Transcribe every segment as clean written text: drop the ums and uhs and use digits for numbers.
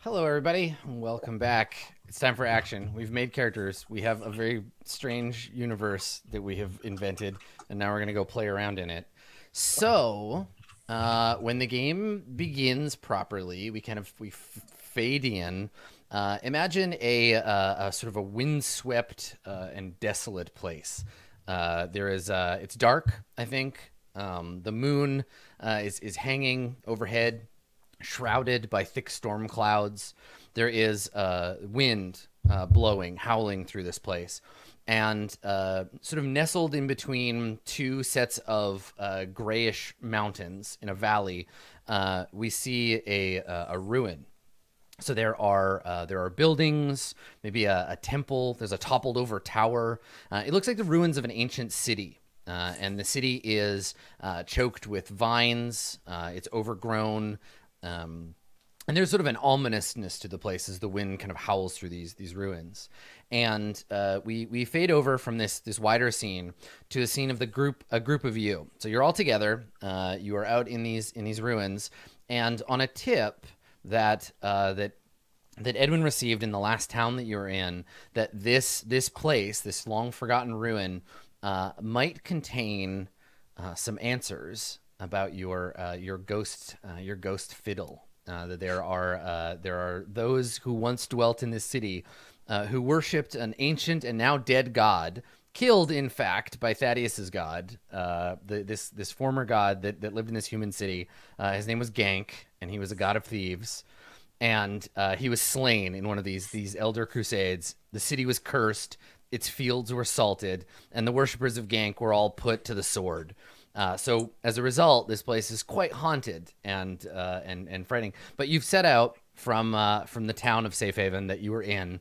Hello, everybody. Welcome back. It's time for action. We've made characters. We have a very strange universe that we have invented, and now we're going to go play around in it. So, when the game begins properly, we fade in. Imagine a sort of a windswept and desolate place. It's dark, I think. The moon is hanging overhead, shrouded by thick storm clouds. There is wind blowing, howling through this place. And sort of nestled in between two sets of grayish mountains in a valley, we see a ruin. So there are buildings, maybe a temple. There's a toppled over tower. It looks like the ruins of an ancient city. And the city is choked with vines. It's overgrown. And there's sort of an ominousness to the place as the wind kind of howls through these ruins. And we fade over from this wider scene to a scene of a group of you. So you're all together. You are out in these ruins, and on a tip that Edwin received in the last town that you were in, that this place, this long forgotten ruin, might contain some answers about your ghost fiddle. That there are those who once dwelt in this city who worshipped an ancient and now dead god, killed in fact by Thaddeus's god, this former god that lived in this human city. His name was Gank, and he was a god of thieves, and he was slain in one of these elder crusades. The city was cursed, its fields were salted, and the worshippers of Gank were all put to the sword. So as a result, this place is quite haunted and frightening. But you've set out from the town of Safe Haven that you were in.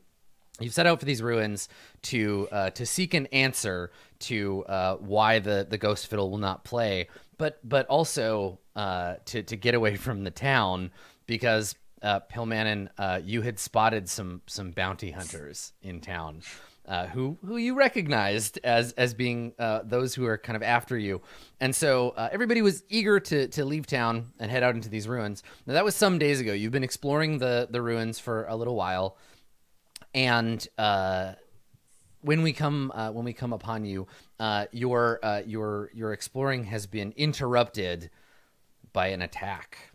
You've set out for these ruins to seek an answer to why the ghost fiddle will not play, but also to get away from the town, because Pillmanon, you had spotted some bounty hunters in town. Who you recognized as being those who are kind of after you. And so everybody was eager to leave town and head out into these ruins. Now, that was some days ago. You've been exploring the ruins for a little while. And when we come upon you, your exploring has been interrupted by an attack.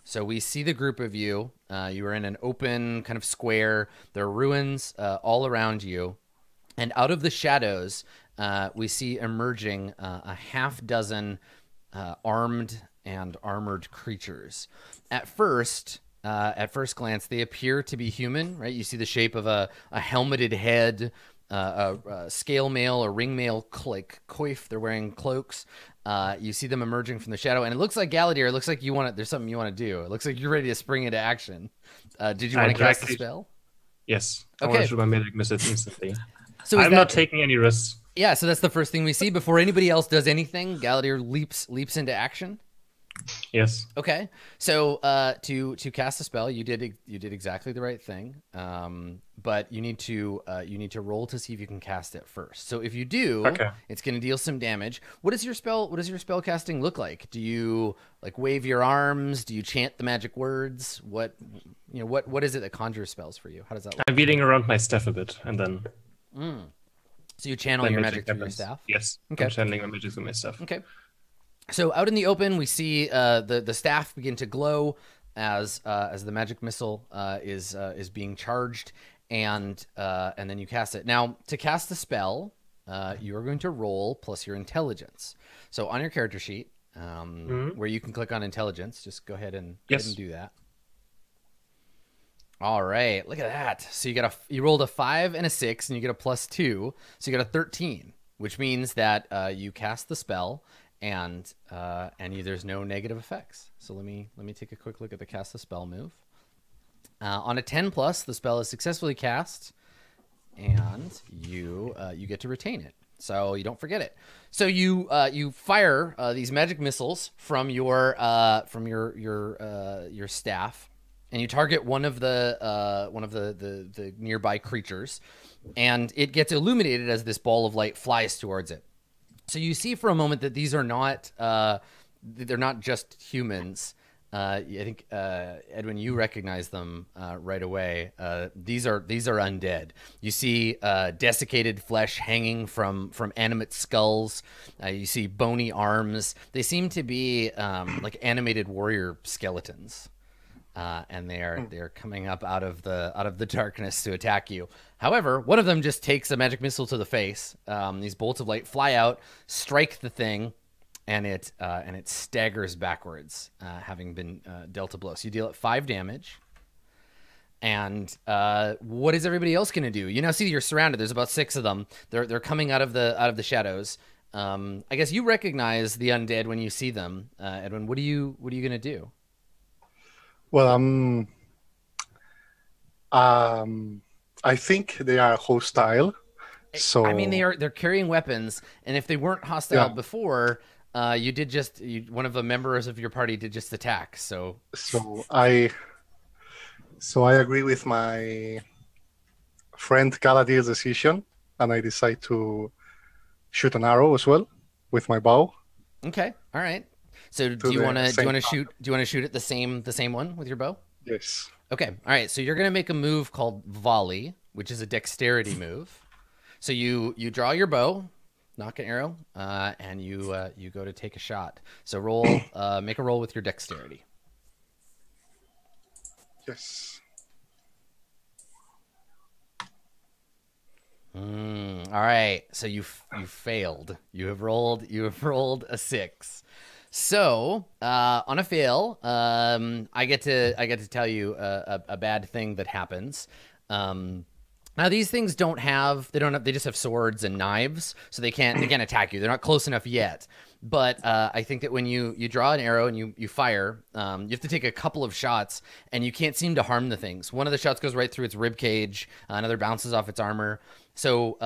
So we see the group of you. You are in an open kind of square. There are ruins all around you. And out of the shadows, we see emerging a half dozen armed and armored creatures. At first glance, they appear to be human, right? You see the shape of a helmeted head, a scale mail or ring mail coif. They're wearing cloaks. You see them emerging from the shadow, and it looks like Galadir. It looks like there's something you want to do. It looks like you're ready to spring into action. Did you want to cast the spell? Yes. Okay. I want to shoot my magic missile instantly. So I'm not taking any risks. Yeah, so that's the first thing we see. Before anybody else does anything, Galadir leaps into action. Yes. Okay. So to cast the spell, you did exactly the right thing. But you need to roll to see if you can cast it first. So if you do, it's going to deal some damage. What does your spell casting look like? Do you like wave your arms? Do you chant the magic words? What is it that conjures spells for you? How does that look? I'm beating around my staff a bit, and then. So you channel your magic through your staff? Yes. Okay. I'm channeling my magic through my staff. Okay. So out in the open, we see the staff begin to glow as the magic missile is being charged, and then you cast it. Now, to cast the spell, you are going to roll plus your intelligence. So on your character sheet, where you can click on intelligence, just go ahead and do that. All right, look at that. So you rolled a 5 and a 6, and you get a +2, so you got a 13, which means that you cast the spell. And there's no negative effects. So let me take a quick look at the cast the spell move. On a 10+, the spell is successfully cast, and you get to retain it. So you don't forget it. So you fire these magic missiles from your staff, and you target one of the nearby creatures, and it gets illuminated as this ball of light flies towards it. So you see for a moment that these are not they're not just humans. I think Edwin, you recognize them right away. These are undead. You see desiccated flesh hanging from animate skulls. You see bony arms. They seem to be like animated warrior skeletons. And they're coming up out of the darkness to attack you. However, one of them just takes a magic missile to the face. These bolts of light fly out, strike the thing, and it staggers backwards, having been dealt a blow. So you deal it 5 damage. And what is everybody else going to do? You now see you're surrounded. There's about 6 of them. They're coming out of the shadows. I guess you recognize the undead when you see them, Edwin. What are you going to do? Well, I think they are hostile. So I mean, they're carrying weapons, and if they weren't hostile before, one of the members of your party did just attack. So I agree with my friend Galadriel's decision, and I decide to shoot an arrow as well with my bow. Okay, all right. So do you want to shoot at the same one with your bow? Yes. Okay. All right. So you're going to make a move called volley, which is a dexterity move. So you draw your bow, knock an arrow, and you go to take a shot. So make a roll with your dexterity. Yes. All right. So you failed. You have rolled a 6. So on a fail, I get to tell you a bad thing that happens. Now these things they just have swords and knives, so they can't attack you. They're not close enough yet. But I think that when you draw an arrow and you fire, you have to take a couple of shots, and you can't seem to harm the things. One of the shots goes right through its rib cage, another bounces off its armor. So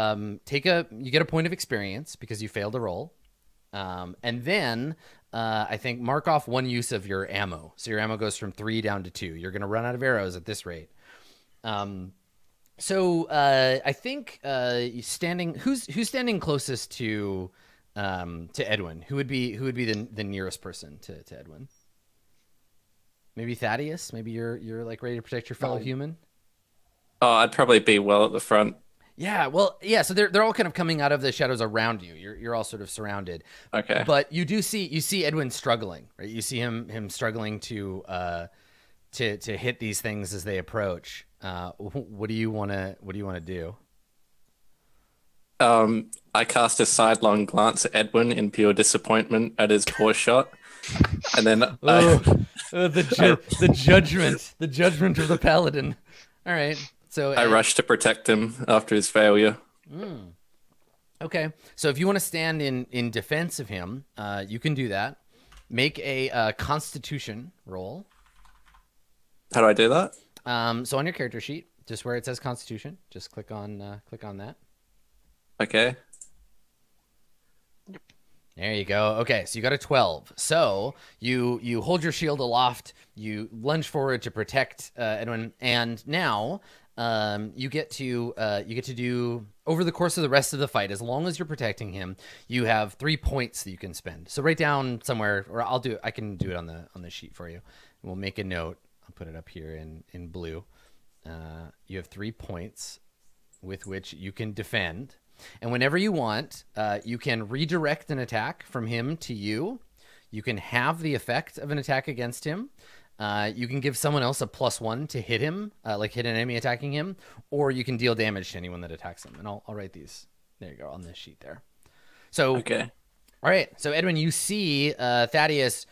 you get a point of experience because you failed to roll, and then I think mark off 1 use of your ammo. So your ammo goes from 3 down to 2. You're going to run out of arrows at this rate. So I think who's standing closest to Edwin? Who would be the nearest person to Edwin? Maybe Thaddeus. Maybe you're like ready to protect your fellow human. Oh, I'd probably be well at the front. Yeah, well, yeah. So they're all kind of coming out of the shadows around you. You're all sort of surrounded. Okay. But you see Edwin struggling, right? You see him struggling to hit these things as they approach. What do you want to do? I cast a sidelong glance at Edwin in pure disappointment at his poor shot, and then the judgment of the paladin. All right. So I rush to protect him after his failure. Okay. So if you want to stand in defense of him, you can do that. Make a Constitution roll. How do I do that? So on your character sheet, just where it says Constitution, just click on that. Okay. There you go. Okay, so you got a 12. So you hold your shield aloft, you lunge forward to protect Edwin, and now you get to do over the course of the rest of the fight, as long as you're protecting him, you have 3 points that you can spend. So write down somewhere, or I can do it on the sheet for you. We'll make a note. I'll put it up here in blue. You have 3 points with which you can defend. And whenever you want, you can redirect an attack from him to you. You can have the effect of an attack against him. You can give someone else a +1 to hit him, like hit an enemy attacking him, or you can deal damage to anyone that attacks him. And I'll write these. There you go, on this sheet there. So, okay. All right. So, Edwin, you see Thaddeus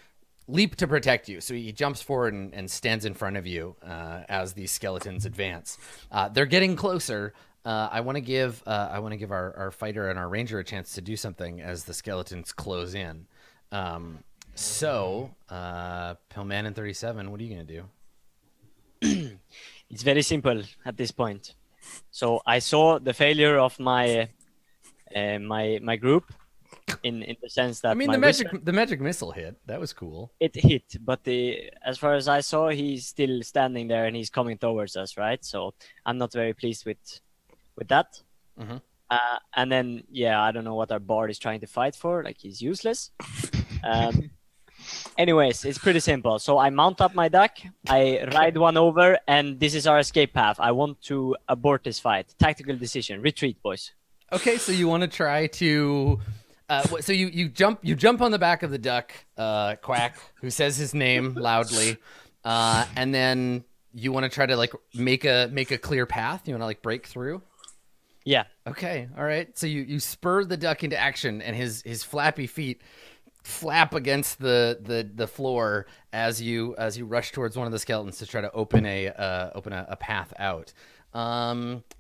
leap to protect you. So he jumps forward and stands in front of you as these skeletons advance. They're getting closer. I want to give our fighter and our ranger a chance to do something as the skeletons close in. So, Pillman in 37, what are you going to do? It's very simple at this point. So I saw the failure of my my group in the sense that the magic missile hit. That was cool. It hit, but as far as I saw, he's still standing there and he's coming towards us, right? So I'm not very pleased with that. Mm-hmm. And then I don't know what our bard is trying to fight for. Like, he's useless. Anyways, it's pretty simple. So I mount up my duck, I ride one over, and this is our escape path. I want to abort this fight. Tactical decision. Retreat, boys. Okay, so you want to try to. So you jump on the back of the duck, Quack, who says his name loudly, and then you want to try to like make a clear path. You want to like break through. Yeah. Okay. All right. So you spur the duck into action, and his flappy feet flap against the floor as you rush towards one of the skeletons to try to open a path out.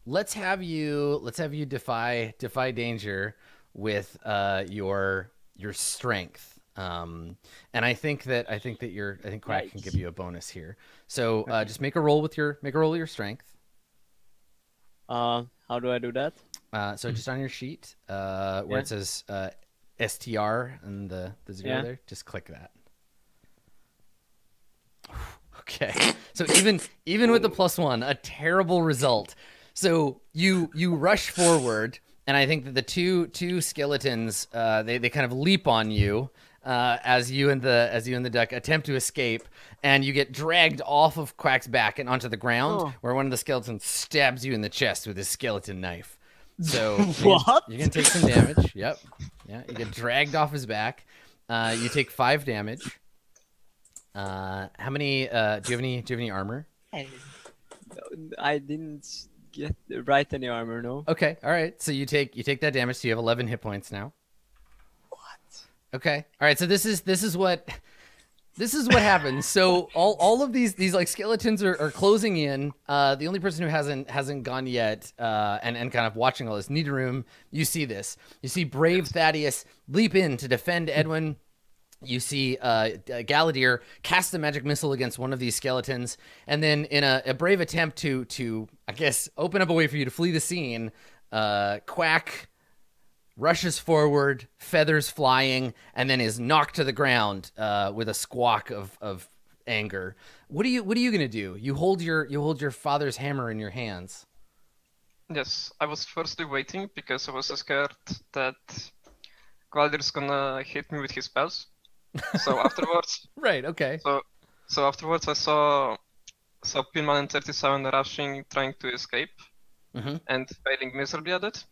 Let's have you defy danger with your strength. And I think Quack can give you a bonus here. So just make a roll with your strength. How do I do that? So just on your sheet, where it says STR and the 0 there, just click that. Okay. So even with the +1, a terrible result. So you rush forward, and I think that the two skeletons they kind of leap on you as you and the duck attempt to escape, and you get dragged off of Quack's back and onto the ground, where one of the skeletons stabs you in the chest with his skeleton knife. So What? you're gonna take some damage. Yep. Yeah. You get dragged off his back. You take 5 damage. How many? Do you have any armor? I didn't write any armor. No. Okay. All right. So you take that damage. So you have 11 hit points now. What? Okay. All right. So this is what happens. So all of these like skeletons are closing in. The only person who hasn't gone yet, and kind of watching all this, Nidorum, you see this. You see brave Thaddeus leap in to defend Edwin. You see Galadir cast a magic missile against one of these skeletons, and then in a brave attempt to I guess open up a way for you to flee the scene, Quack rushes forward, feathers flying, and then is knocked to the ground with a squawk of anger. What are you gonna do? You hold your father's hammer in your hands. Yes, I was firstly waiting because I was scared that Galadir's gonna hit me with his spells. So afterwards, Right. Okay. so afterwards, I saw Pinman and 37 rushing, trying to escape, and failing miserably at it.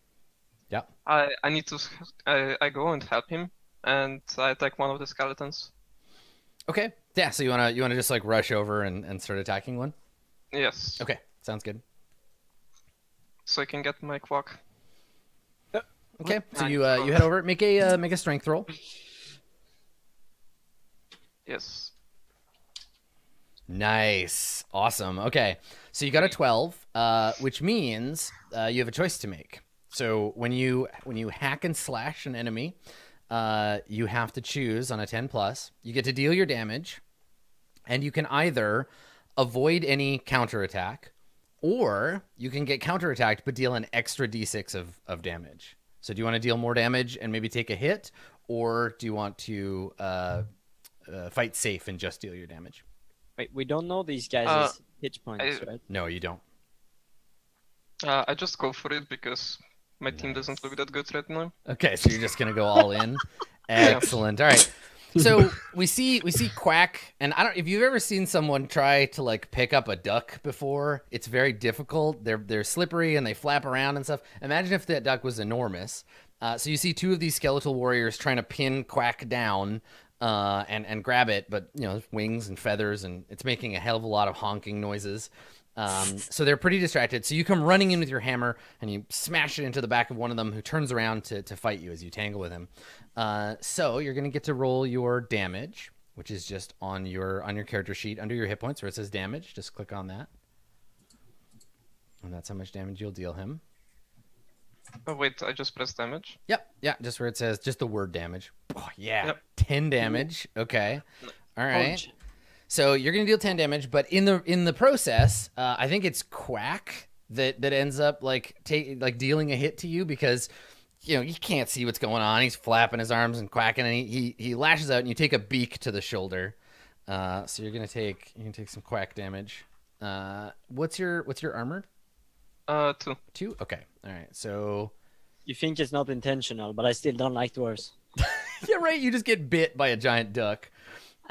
Yeah. I go and help him, and I attack one of the skeletons. Okay. Yeah. So you wanna just like rush over and start attacking one? Yes. Okay. Sounds good. So I can get my quack. Okay. So you head over, make a strength roll. Yes. Nice. Awesome. Okay. So you got a 12, which means you have a choice to make. So when you hack and slash an enemy, you have to choose on a 10+. You get to deal your damage, and you can either avoid any counterattack, or you can get counterattacked but deal an extra d6 of damage. So do you want to deal more damage and maybe take a hit, or do you want to fight safe and just deal your damage? Wait, we don't know these guys' hit points, right? No, you don't. I just go for it because my team doesn't look that good right now. Okay, so you're just gonna go all in. Excellent. All right. So we see Quack, and I don't. If you've ever seen someone try to like pick up a duck before, it's very difficult. They're slippery and they flap around and stuff. Imagine if that duck was enormous. So you see 2 of these skeletal warriors trying to pin Quack down. And grab it, but wings and feathers, and it's making a hell of a lot of honking noises. So they're pretty distracted. So you come running in with your hammer and you smash it into the back of one of them, who turns around to fight you as you tangle with him. So you're gonna get to roll your damage, which is just on your character sheet under your hit points where it says damage. Just click on that, and that's how much damage you'll deal him. Oh wait, I just pressed damage. Yep, yeah, just where it says just the word damage. Oh yeah, Yep. 10 damage. Okay, all right. Ouch. So you're gonna deal 10 damage, but in the process, I think it's Quack that ends up like dealing a hit to you, because you can't see what's going on. He's flapping his arms and quacking, and he lashes out, and you take a beak to the shoulder. So you're gonna take some Quack damage. What's your armor? 2. 2. Okay. All right. So You think it's not intentional, but I still don't like dwarves. yeah, right. You just get bit by a giant duck.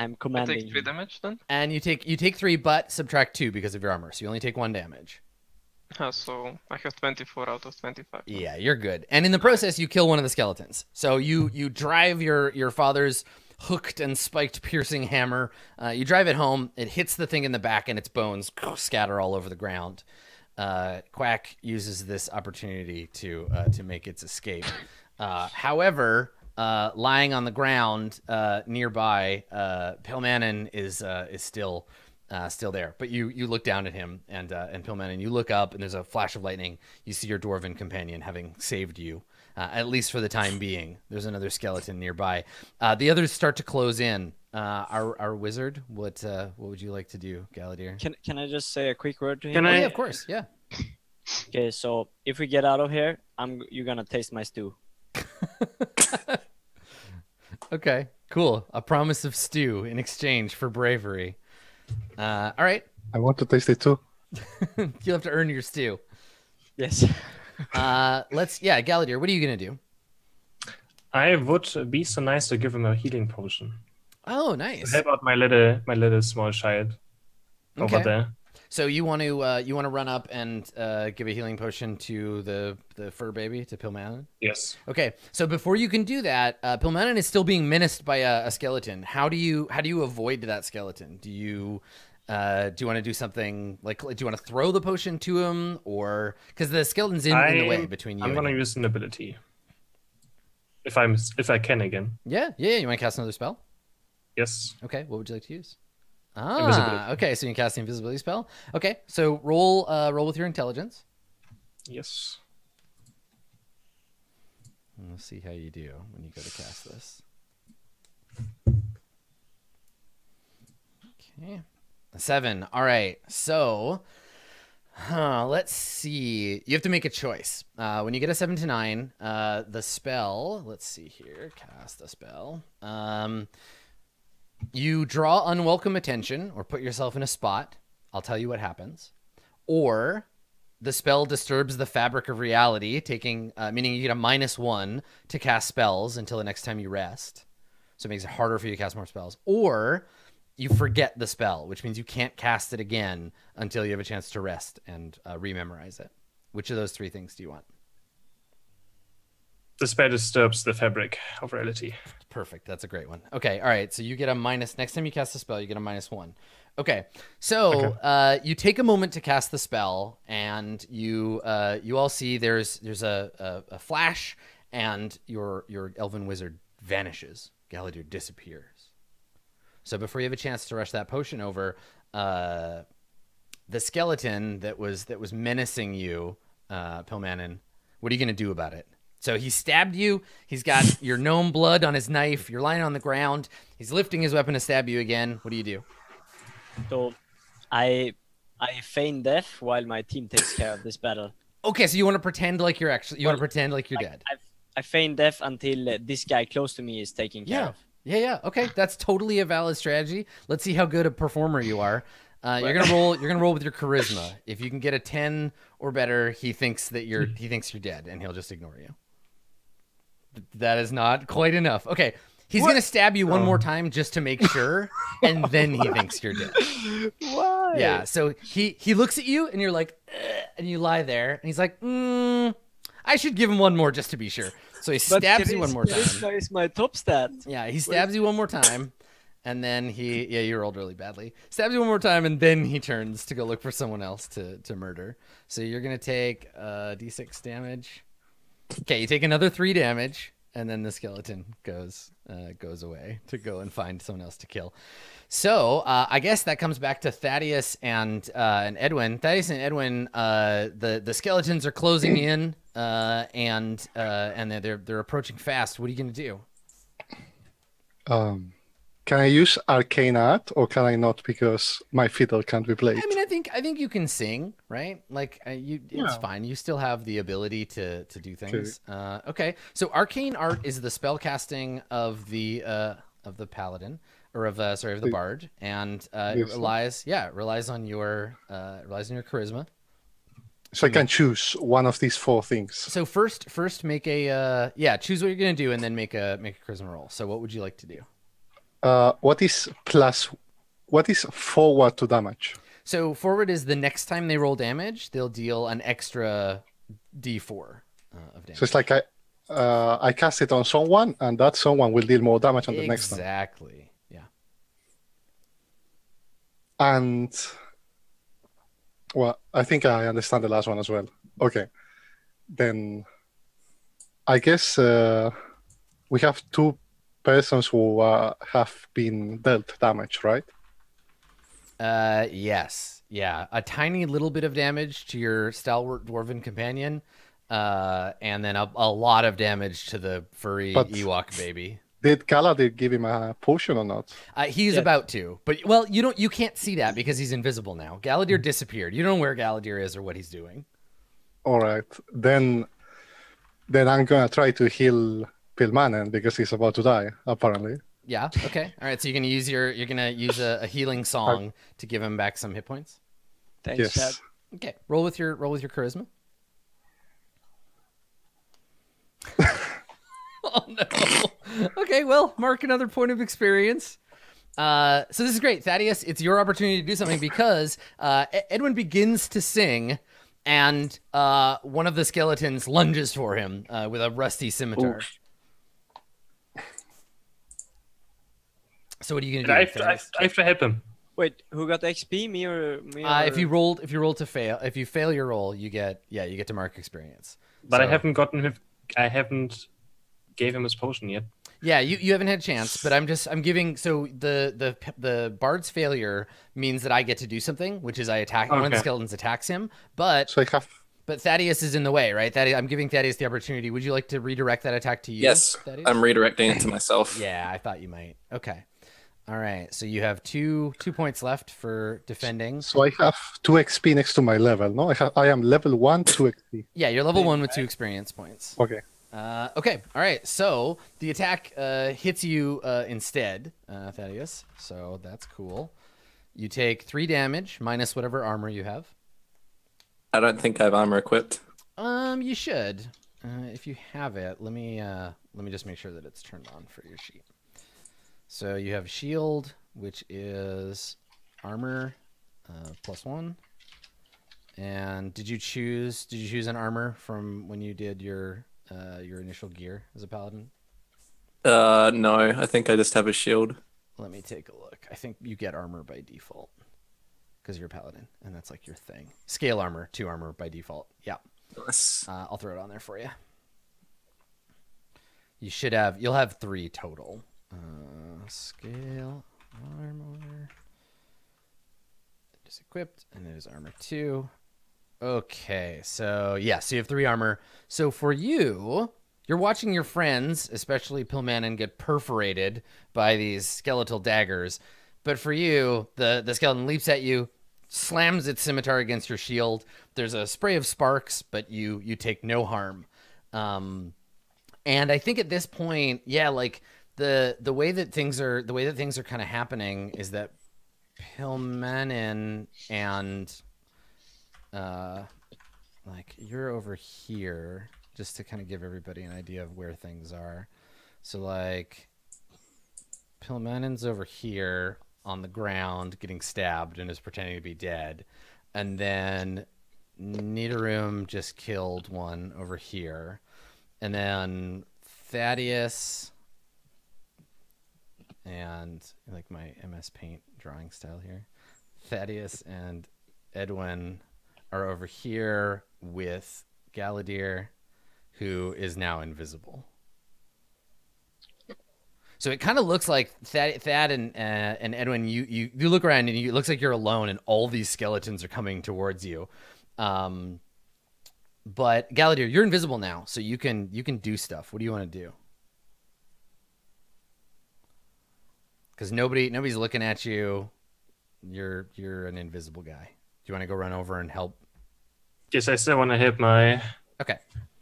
I'm I commanding. take 3 damage then. And you take 3, but subtract 2 because of your armor, so you only take 1 damage. So I have 24 out of 25. Yeah, you're good. And in the process, you kill one of the skeletons. So you drive your father's hooked and spiked piercing hammer. You drive it home. It hits the thing in the back, and its bones scatter all over the ground. Quack uses this opportunity to make its escape. However, lying on the ground nearby, Pilmanen is still there. But you look down at him, and Pilmanen, you look up, and there's a flash of lightning. You see your dwarven companion having saved you, at least for the time being. There's another skeleton nearby. The others start to close in. Our wizard, what would you like to do, Galadier? Can I just say a quick word to him? Can Oh, I? yeah, of course, yeah. Okay, so if we get out of here, you're gonna taste my stew. Okay, cool. A promise of stew in exchange for bravery. All right. I want to taste it too. You'll have to earn your stew. Yes. Galadier, what are you going to do? I would be so nice to give him a healing potion. Oh, To nice. help out my little small child over Okay. there. So you want to run up and give a healing potion to the fur baby, to Pilmanen? Yes. Okay, so before you can do that, Pilmanen is still being menaced by a skeleton. How do you avoid that skeleton? Do you want to do something like, do you want to throw the potion to him, or because the skeleton's in the way between you? I'm and gonna him? use an ability. If I can again. Yeah. You want to cast another spell? Yes. Okay, what would you like to use? Invisibility. Okay, so you can cast the invisibility spell. Okay, so roll with your intelligence. Yes. We'll see how you do when you go to cast this. Okay. 7. All right. So, let's see. You have to make a choice. When you get a 7 to 9, the spell, let's see here, cast a spell. You draw unwelcome attention or put yourself in a spot. I'll tell you what happens. Or the spell disturbs the fabric of reality, meaning you get a -1 to cast spells until the next time you rest. So it makes it harder for you to cast more spells. Or you forget the spell, which means you can't cast it again until you have a chance to rest and rememorize it. Which of those 3 things do you want? The spell disturbs the fabric of reality. Perfect. That's a great one. Okay. All right. So you get a minus. Next time you cast a spell, you get a -1. Okay. So you take a moment to cast the spell, and you all see there's a flash, and your elven wizard vanishes. Galadier disappears. So before you have a chance to rush that potion over, the skeleton that was menacing you, Pilmanen, what are you going to do about it? So he stabbed you. He's got your gnome blood on his knife. You're lying on the ground. He's lifting his weapon to stab you again. What do you do? So I feign death while my team takes care of this battle. Okay, so you want to pretend like you're dead. I feign death until this guy close to me is taken care of. Yeah. Okay, that's totally a valid strategy. Let's see how good a performer you are. You're gonna roll with your charisma. If you can get a 10 or better, he thinks you're dead, and he'll just ignore you. That is not quite enough. Okay, he's gonna stab you one more time just to make sure, and then he thinks you're dead. Why? Yeah. So he looks at you, and you're like, and you lie there, and he's like, I should give him one more just to be sure. So he stabs you one more time. Charisma is my top stat. Yeah, he stabs you one more time, and then you rolled really badly. Stabs you one more time, and then he turns to go look for someone else to murder. So you're gonna take d6 damage. Okay, you take another 3 damage, and then the skeleton goes away to go and find someone else to kill. So I guess that comes back to Thaddeus and Edwin. Thaddeus and Edwin, the skeletons are closing in, and they're approaching fast. What are you gonna do? Can I use arcane art, or can I not because my fiddle can't be played? I mean, I think you can sing, right? Like it's fine. You still have the ability to do things. Okay. So arcane art is the spell casting of the paladin, or of the bard, and it relies on your charisma. So I can choose one of these 4 things. So first make a choose what you're gonna do, and then make a charisma roll. So what would you like to do? What is forward to damage? So forward is the next time they roll damage, they'll deal an extra D4 of damage. So it's like I cast it on someone, and that someone will deal more damage on the next time. Exactly. Yeah. And well, I think I understand the last one as well. Okay, then I guess we have two persons who have been dealt damage, right? Yes. Yeah. A tiny little bit of damage to your stalwart dwarven companion, and then a lot of damage to the furry But- Ewok baby. Did Galadriel give him a potion or not? He's about to, but well, you can't see that because he's invisible now. Galadir disappeared. You don't know where Galadir is or what he's doing. All right, then I'm gonna try to heal Pilmanen because he's about to die, apparently. Yeah. Okay. All right. So you're gonna use a healing song to give him back some hit points. Thanks, Chad. Yes. Okay. Roll with your charisma. Oh no. Okay. Well, mark another point of experience. So this is great, Thaddeus. It's your opportunity to do something because Edwin begins to sing, and one of the skeletons lunges for him with a rusty scimitar. So what are you gonna do? I have to help him. Wait, who got XP? Me or me? If you roll to fail, if you fail your roll, you get to mark experience. But So- I haven't gave him his potion yet. Yeah, you haven't had a chance, but I'm giving. So the bard's failure means that I get to do something, which is I attack one of the Okay. skeletons attacks him, but So I have Thaddeus is in the way, right? I'm giving Thaddeus the opportunity. Would you like to redirect that attack to you? Yes, Thaddeus? I'm redirecting it to myself. Yeah, I thought you might. Okay. All right. So you have two points left for defending. so I have 2 XP next to my level. No, I am level 1, 2 XP. Yeah, you're level 1 with 2 experience points. Okay. Okay. All right. So the attack hits you instead, Thaddeus. So that's cool. You take 3 damage minus whatever armor you have. I don't think I have armor equipped. You should. If you have it, let me just make sure that it's turned on for your sheet. So you have shield, which is armor +1. And did you choose an armor from when you did your initial gear as a paladin? No, I think I just have a shield. Let me take a look. I think you get armor by default because you're a paladin, and that's like your thing. Scale armor, 2 armor by default. Yeah. Nice. I'll throw it on there for you. You'll have 3 total. Scale armor. It is equipped, and it is armor 2. Okay, so yeah, so you have 3 armor. So for you, you're watching your friends, especially Pilmanen, get perforated by these skeletal daggers. But for you, the skeleton leaps at you, slams its scimitar against your shield. There's a spray of sparks, but you take no harm. And I think at this point, yeah, like the way that things are kind of happening is that Pilmanen and like you're over here, just to kind of give everybody an idea of where things are. So like Pilmanen's over here on the ground getting stabbed and is pretending to be dead, and then Nidorum just killed one over here, and then Thaddeus and like my MS Paint drawing style here, Thaddeus and Edwin are over here with Galadir, who is now invisible. So it kind of looks like Thad and Edwin, you look around and it looks like you're alone and all these skeletons are coming towards you. But Galadir, you're invisible now, so you can do stuff. What do you want to do? Because nobody's looking at you. You're an invisible guy. Do you want to go run over and help? Yes, I still want to help my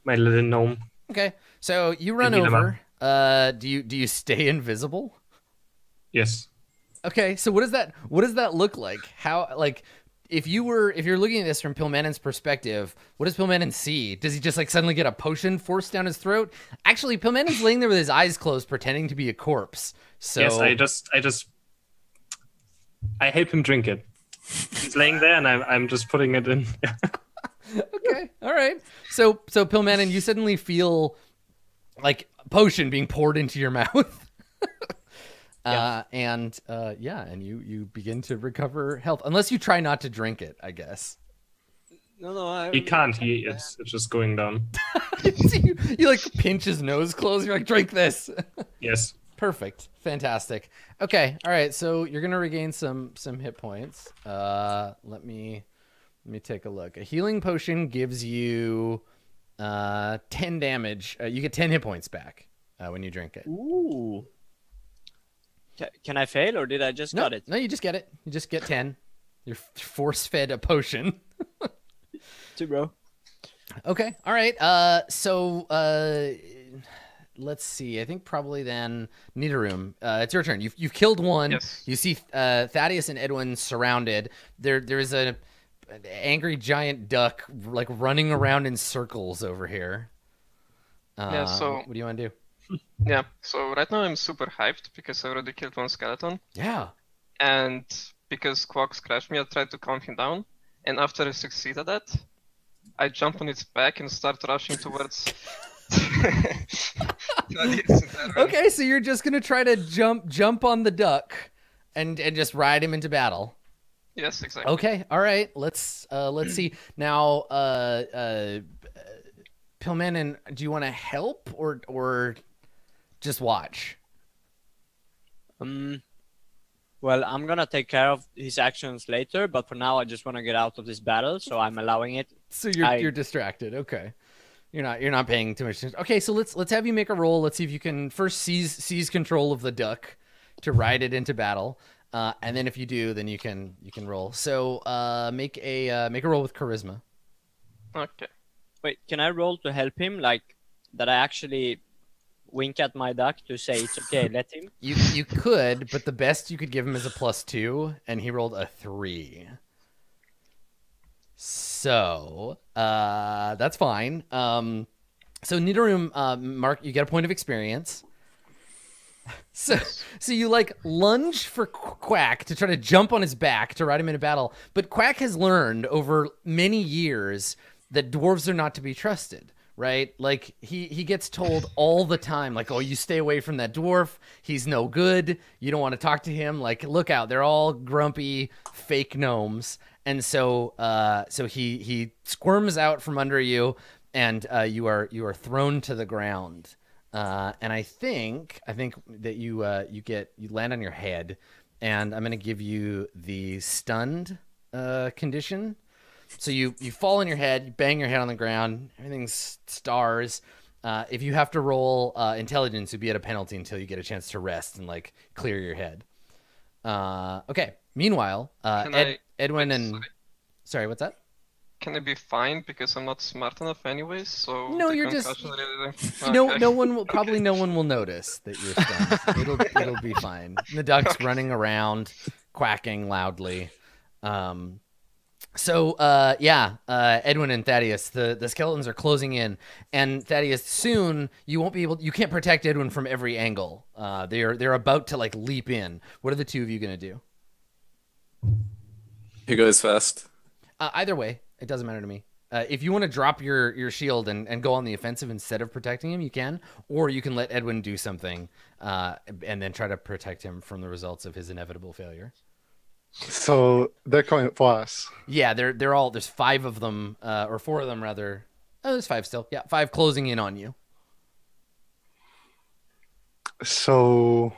little gnome. Okay, so you run beat him over. Do you stay invisible? Yes. Okay, so what does that look like? How, like, if you're looking at this from Pilmanen's perspective, what does Pilmanen see? Does he just like suddenly get a potion forced down his throat? Actually, Pilmanen's laying there with his eyes closed, pretending to be a corpse. So yes, I help him drink it. He's laying there, and I'm just putting it in. Okay, all right. So Pilmanen, you suddenly feel like potion being poured into your mouth. And you begin to recover health, unless you try not to drink it, I guess. No, He can't. It's just going down. you like pinch his nose closed. You're like, drink this. Yes. Perfect. Fantastic. Okay. All right. So you're gonna regain some hit points. Let me take a look. A healing potion gives you 10 damage. You get 10 hit points back when you drink it. Ooh. Can I fail, or did I just got it? No, you just get it. You just get 10. You're force-fed a potion. Two, bro. Okay. All right. Let's see. I think probably then Nidorum. It's your turn. You've killed one. Yes. You see Thaddeus and Edwin surrounded. There is an angry giant duck like running around in circles over here. So what do you want to do? Yeah, so right now I'm super hyped because I already killed one skeleton. Yeah. And because Quack scratched me, I tried to calm him down. And after I succeeded that, I jump on its back and start rushing towards... Okay, so you're just gonna try to jump on the duck and just ride him into battle. Yes, exactly. Okay, all right. Let's see. Now, Pilmanen, do you want to help or just watch? Well, I'm gonna take care of his actions later, but for now I just want to get out of this battle, so I'm allowing it. So you're distracted. Okay. You're not paying too much attention. Okay, so let's have you make a roll. Let's see if you can first seize control of the duck to ride it into battle. And then if you do, then you can roll. So make a roll with charisma. Okay. Wait, can I roll to help him? Like that I actually wink at my duck to say it's okay, let him? You could, but the best you could give him is a +2, and he rolled a 3. So that's fine. So Nidorum, Mark, you get a point of experience. So you like lunge for Quack to try to jump on his back to ride him into battle, but Quack has learned over many years that dwarves are not to be trusted, right? Like he gets told all the time, like, oh, you stay away from that dwarf. He's no good. You don't want to talk to him. Like, look out. They're all grumpy fake gnomes. And so he squirms out from under you, and you are thrown to the ground. And I think that you land on your head, and I'm going to give you the stunned condition. So you fall on your head, you bang your head on the ground, everything's stars. If you have to roll intelligence, you'd be at a penalty until you get a chance to rest and like clear your head. Okay. Meanwhile, Edwin and sorry, what's that? Can I be fine because I'm not smart enough anyways? So no, you're just okay. No one will notice that you're stunned. it'll be fine. The duck's running around, quacking loudly. Edwin and Thaddeus, the skeletons are closing in, and Thaddeus, soon you can't protect Edwin from every angle. They're about to like leap in. What are the two of you gonna do? Who goes first? Either way, it doesn't matter to me. If you want to drop your shield and go on the offensive instead of protecting him, you can, or you can let Edwin do something and then try to protect him from the results of his inevitable failure. So they're coming for us. Yeah, they're all. There's 5 of them, or 4 of them rather. Oh, there's 5 still. Yeah, 5 closing in on you. So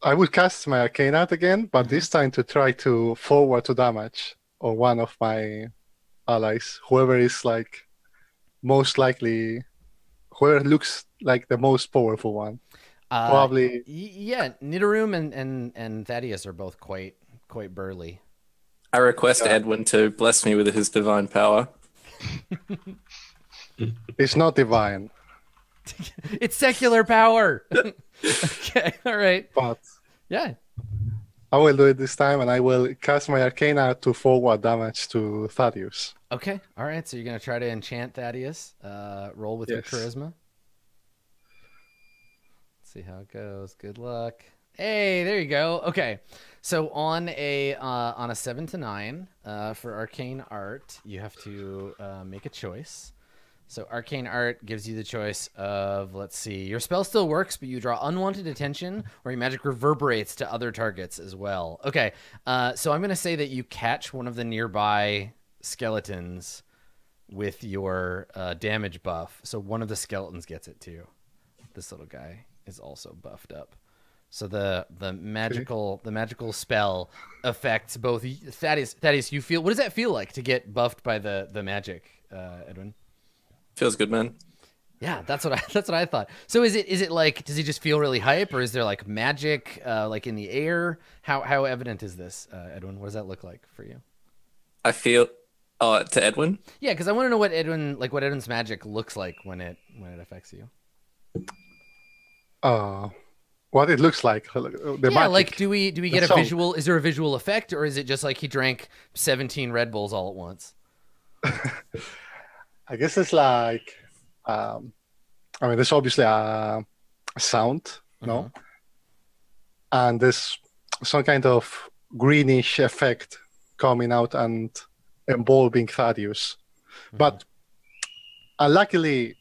I would cast my Arcane again, but this time to try to forward to damage on one of my allies, whoever is like most likely, whoever looks like the most powerful one. Probably. Yeah, Nidorum and Thaddeus are both quite burly. I request Edwin to bless me with his divine power. It's not divine. It's secular power. Okay, all right. But yeah, I will do it this time, and I will cast my Arcana to forward damage to Thaddeus. Okay. All right. So you're gonna try to enchant Thaddeus. Roll with your charisma. Let's see how it goes. Good luck. Hey, there you go. Okay. So on a 7 to 9 for arcane art, you have to make a choice. So arcane art gives you the choice of, let's see, your spell still works, but you draw unwanted attention, or your magic reverberates to other targets as well. Okay, so I'm going to say that you catch one of the nearby skeletons with your damage buff. So one of the skeletons gets it too. This little guy is also buffed up. So the magical spell affects both. Thaddeus, you feel, what does that feel like to get buffed by the magic, Edwin? Feels good, man. Yeah, that's what I thought. So is it like, does he just feel really hype, or is there like magic like in the air? How evident is this, Edwin? What does that look like for you? I feel to Edwin? Yeah, because I want to know what Edwin's magic looks like when it affects you. What it looks like. The magic. Like do we get a visual? Is there a visual effect, or is it just like he drank 17 Red Bulls all at once? I guess it's like, I mean, there's obviously a sound, no? And there's some kind of greenish effect coming out and involving Thaddeus. But luckily,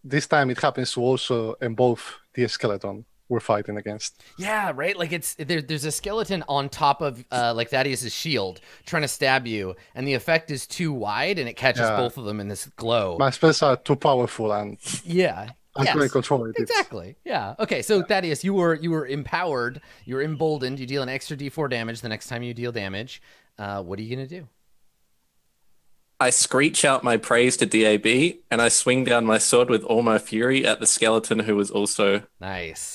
this time it happens to also involve the skeleton we're fighting against. Yeah, right. Like there's a skeleton on top of like Thaddeus's shield trying to stab you, and the effect is too wide, and it catches both of them in this glow. My spells are too powerful, and I couldn't control it. Exactly. Yeah. Okay. So Thaddeus, you were empowered. You were emboldened. You deal an extra D4 damage the next time you deal damage. What are you gonna do? I screech out my praise to DAB, and I swing down my sword with all my fury at the skeleton who was also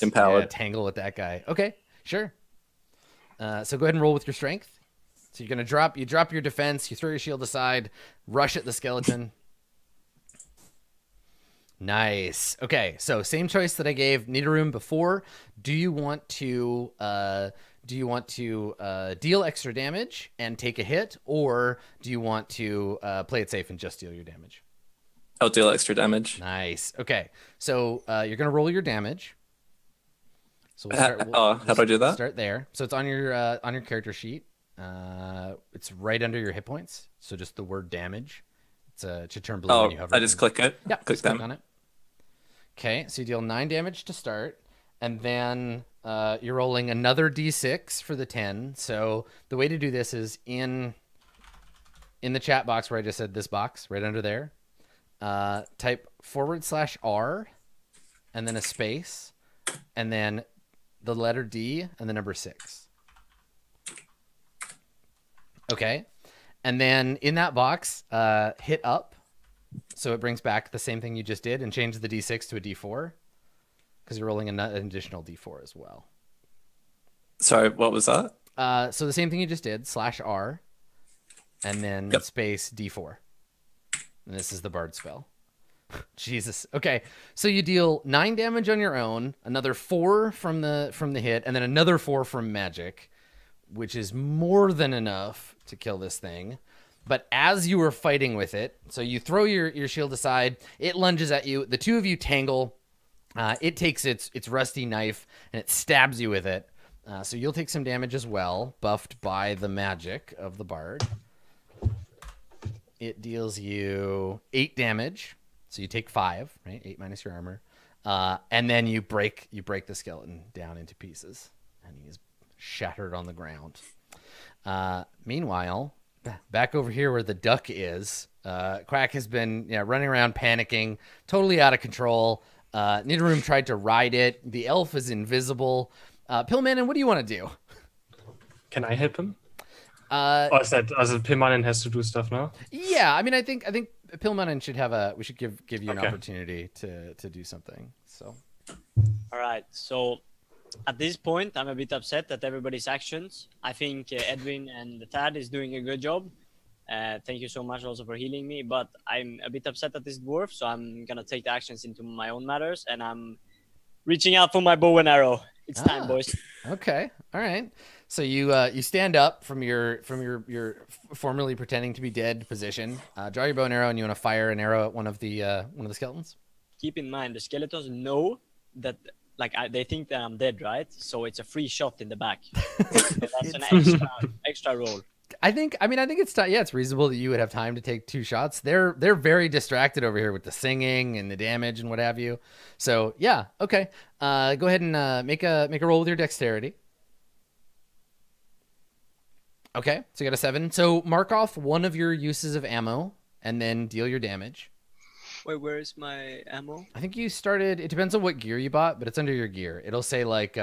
empowered. Yeah, tangle with that guy. Okay, sure. So go ahead and roll with your strength. So you're gonna drop your defense, you throw your shield aside, rush at the skeleton. Nice. Okay, so same choice that I gave Nidorum before. Do you want to deal extra damage and take a hit, or do you want to play it safe and just deal your damage? I'll deal extra damage. Nice. Okay, so you're gonna roll your damage. So how do I do that? Start there. So it's on your character sheet. It's right under your hit points. So just the word damage. It should turn blue when you hover. I just click it. Yeah, click on it. Okay, so you deal 9 damage to start, and then you're rolling another d6 for the 10. So the way to do this is in the chat box where I just said this box, right under there, type /R and then a space, and then the letter D and the number 6. Okay, and then in that box, hit up. So it brings back the same thing you just did and changes the D6 to a D4 because you're rolling an additional D4 as well. Sorry, what was that? So the same thing you just did, /R, and then space D4. And this is the Bard spell. Jesus. Okay, so you deal 9 damage on your own, another 4 from the hit, and then another 4 from magic, which is more than enough to kill this thing. But as you were fighting with it, so you throw your shield aside, it lunges at you, the two of you tangle, it takes its rusty knife, and it stabs you with it. So you'll take some damage as well, buffed by the magic of the Bard. It deals you 8 damage, so you take 5, right? 8 minus your armor. And then you break the skeleton down into pieces, and he is shattered on the ground. Meanwhile, back over here where the duck is, Quack has been running around panicking, totally out of control. Nidorum tried to ride it. The elf is invisible. Pillmannen, what do you want to do? Can I help him? Or is that Pillmannen has to do stuff now? Yeah, I mean, I think Pillmannen should have we should give you an opportunity to do something. So, all right. So at this point, I'm a bit upset at everybody's actions. I think Edwin and Thad is doing a good job. Thank you so much also for healing me. But I'm a bit upset at this dwarf, so I'm gonna take the actions into my own matters, and I'm reaching out for my bow and arrow. It's time, boys. Okay. All right. So you stand up from your formerly pretending to be dead position. Draw your bow and arrow, and you want to fire an arrow at one of the skeletons. Keep in mind, the skeletons know that, like, they think that I'm dead, right? So it's a free shot in the back. So that's an extra roll. I think it's it's reasonable that you would have time to take 2 shots. They're very distracted over here with the singing and the damage and what have you. So yeah, okay. Go ahead and make a roll with your dexterity. Okay, so you got a 7. So mark off one of your uses of ammo and then deal your damage. Wait, where is my ammo? I think you started. It depends on what gear you bought, but it's under your gear. It'll say like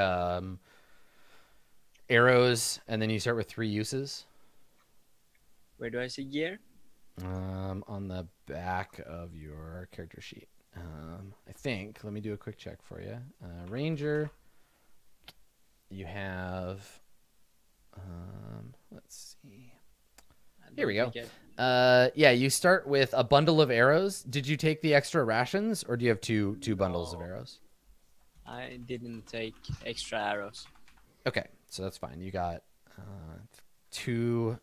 arrows, and then you start with 3 uses. Where do I see gear? On the back of your character sheet. I think. Let me do a quick check for you. Ranger. You have. Let's see. Here we go. Yeah, you start with a bundle of arrows. Did you take the extra rations, or do you have two bundles of arrows? I didn't take extra arrows. Okay, so that's fine. You got two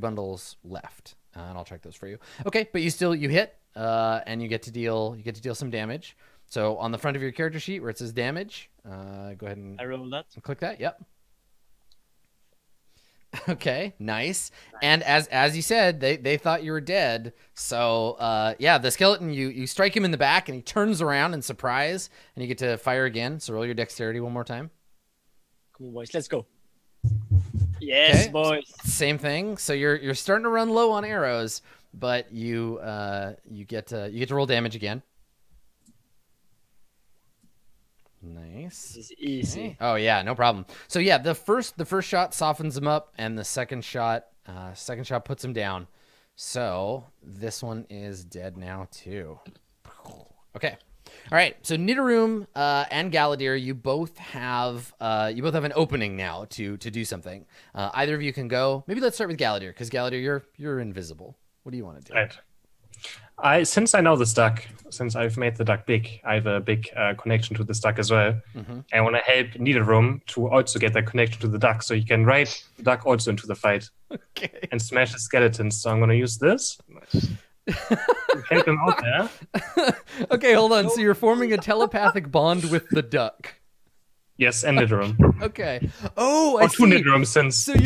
bundles left, and I'll check those for you. Okay, but you hit, and you get to deal some damage. So on the front of your character sheet where it says damage, go ahead and I roll that. Click that. Yep. Okay, nice. And as you said, they thought you were dead. So yeah, the skeleton, you strike him in the back, and he turns around in surprise, and you get to fire again. So roll your dexterity one more time. Come on, boys, let's go. Yes, okay. boys. Same thing. So you're starting to run low on arrows, but you get to roll damage again. Nice. This is easy. Okay. Oh yeah, no problem. So yeah, the first shot softens him up, and the second shot puts him down. So this one is dead now too. Okay. All right. So Nidorum and Galadir, you both have an opening now to do something. Either of you can go. Maybe let's start with Galadir, because Galadir, you're invisible. What do you want to do? Right. Since I know this duck, since I've made the duck big, I have a big connection to this duck as well. Mm-hmm. I want to help Nidorum to also get that connection to the duck, so he can ride the duck also into the fight. Okay. And smash the skeletons. So I'm going to use this. Help him out there. Okay, hold on. So you're forming a telepathic bond with the duck. Yes, and Nidorum. Okay. Oh, I see. 2 Nidorum, since so I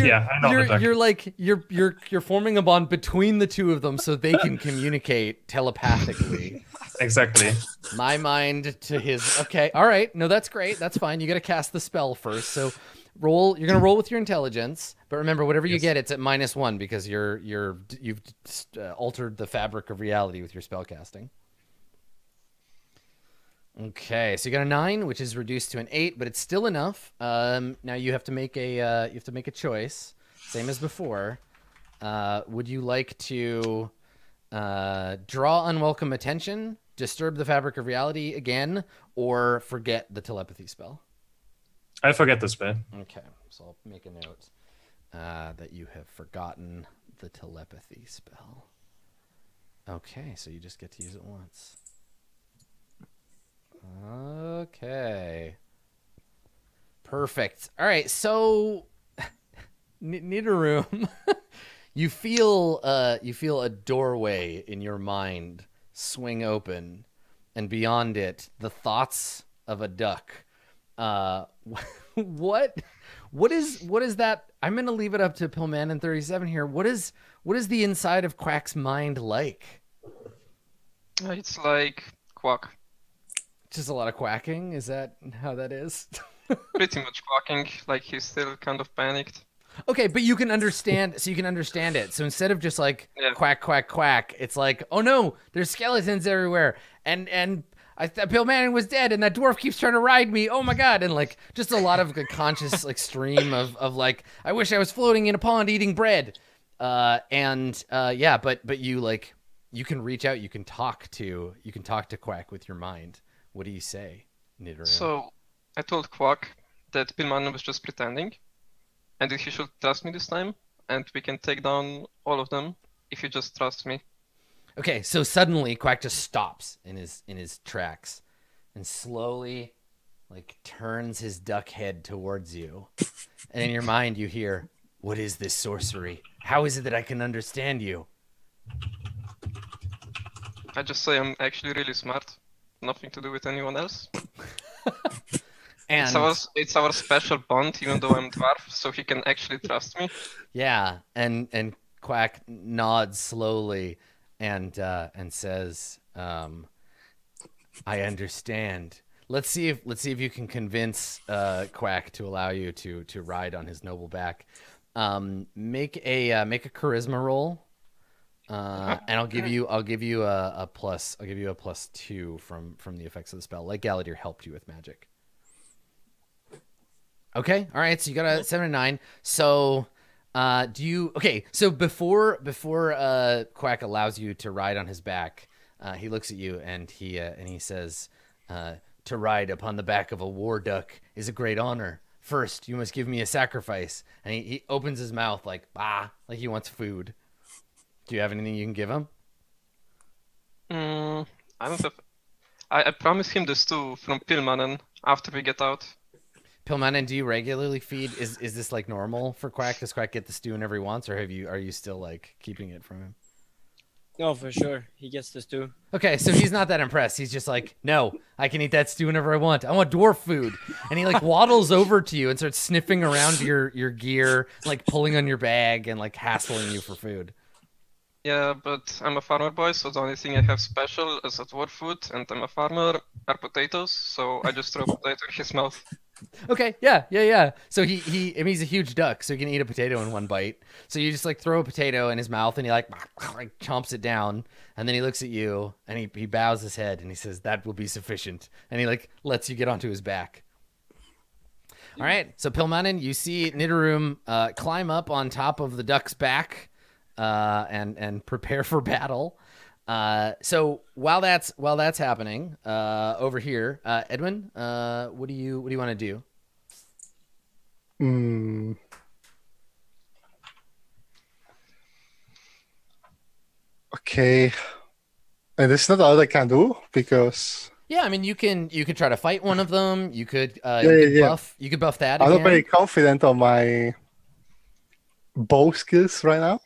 know the duck. You're forming a bond between the two of them so they can communicate telepathically. Exactly. My mind to his. Okay. All right. No, that's great. That's fine. You got to cast the spell first. So roll. You're gonna roll with your intelligence, but remember, whatever you get, it's at -1 because you've altered the fabric of reality with your spell casting. Okay, so you got a 9, which is reduced to an 8, but it's still enough. Now you have to make a choice, same as before. Would you like to draw unwelcome attention, disturb the fabric of reality again, or forget the telepathy spell? I forget the spell. Okay, so I'll make a note that you have forgotten the telepathy spell. Okay, so you just get to use it once. Okay. Perfect. All right, so Nidorum, you feel a doorway in your mind swing open, and beyond it, the thoughts of a duck. What is that? I'm gonna leave it up to Pillman and 37 here. What is the inside of Quack's mind like? It's like quack. Just a lot of quacking? Is that how that is? Pretty much quacking, like he's still kind of panicked. Okay, but you can understand, so you can understand it. So instead of just like quack, quack, quack, it's like, oh no, there's skeletons everywhere, and Pillman was dead, and that dwarf keeps trying to ride me. Oh my god! And like just a lot of conscious like stream of like, I wish I was floating in a pond eating bread. But you like, you can reach out, you can talk to Quack with your mind. What do you say, Nidorum? So I told Quack that Pillman was just pretending, and that he should trust me this time, and we can take down all of them if you just trust me. Okay, so suddenly Quack just stops in his tracks, and slowly like turns his duck head towards you. And in your mind you hear, "What is this sorcery? How is it that I can understand you?" I just say I'm actually really smart. Nothing to do with anyone else. And It's our special bond, even though I'm dwarf, so he can actually trust me. yeah, and Quack nods slowly and says, "I understand. Let's see if you can convince Quack to allow you to ride on his noble back. Make a charisma roll, and I'll give you a +2 from the effects of the spell. Like Galadir helped you with magic. Okay, all right. So you got a 7 and 9. So do you? Okay, so before Quack allows you to ride on his back, he looks at you and he says, "To ride upon the back of a war duck is a great honor. First, you must give me a sacrifice." And he opens his mouth like he wants food. Do you have anything you can give him? I don't have. I promise him the stew from Pilmanen after we get out. Pilmanen, do you regularly feed? Is this like normal for Quack? Does Quack get the stew whenever he wants, or are you still like keeping it from him? No, for sure. He gets the stew. Okay, so he's not that impressed. He's just like, "No, I can eat that stew whenever I want. I want dwarf food." And he like waddles over to you and starts sniffing around your gear, like pulling on your bag and like hassling you for food. Yeah, but I'm a farmer boy, so the only thing I have special as a dwarf food, and I'm a farmer, are potatoes, so I just throw a potato in his mouth. Okay, yeah. So he's a huge duck, so he can eat a potato in one bite. So you just like throw a potato in his mouth, and he like chomps it down, and then he looks at you, and he bows his head, and he says, "That will be sufficient," and he like lets you get onto his back. All right, so Pilmanen, you see Nidorum climb up on top of the duck's back, and prepare for battle. So while that's happening, over here, Edwin, what do you want to do? Okay. And it's not all I can do because Yeah, I mean you could try to fight one of them. You could yeah. you could buff that. I'm again. not very confident on my bow skills right now.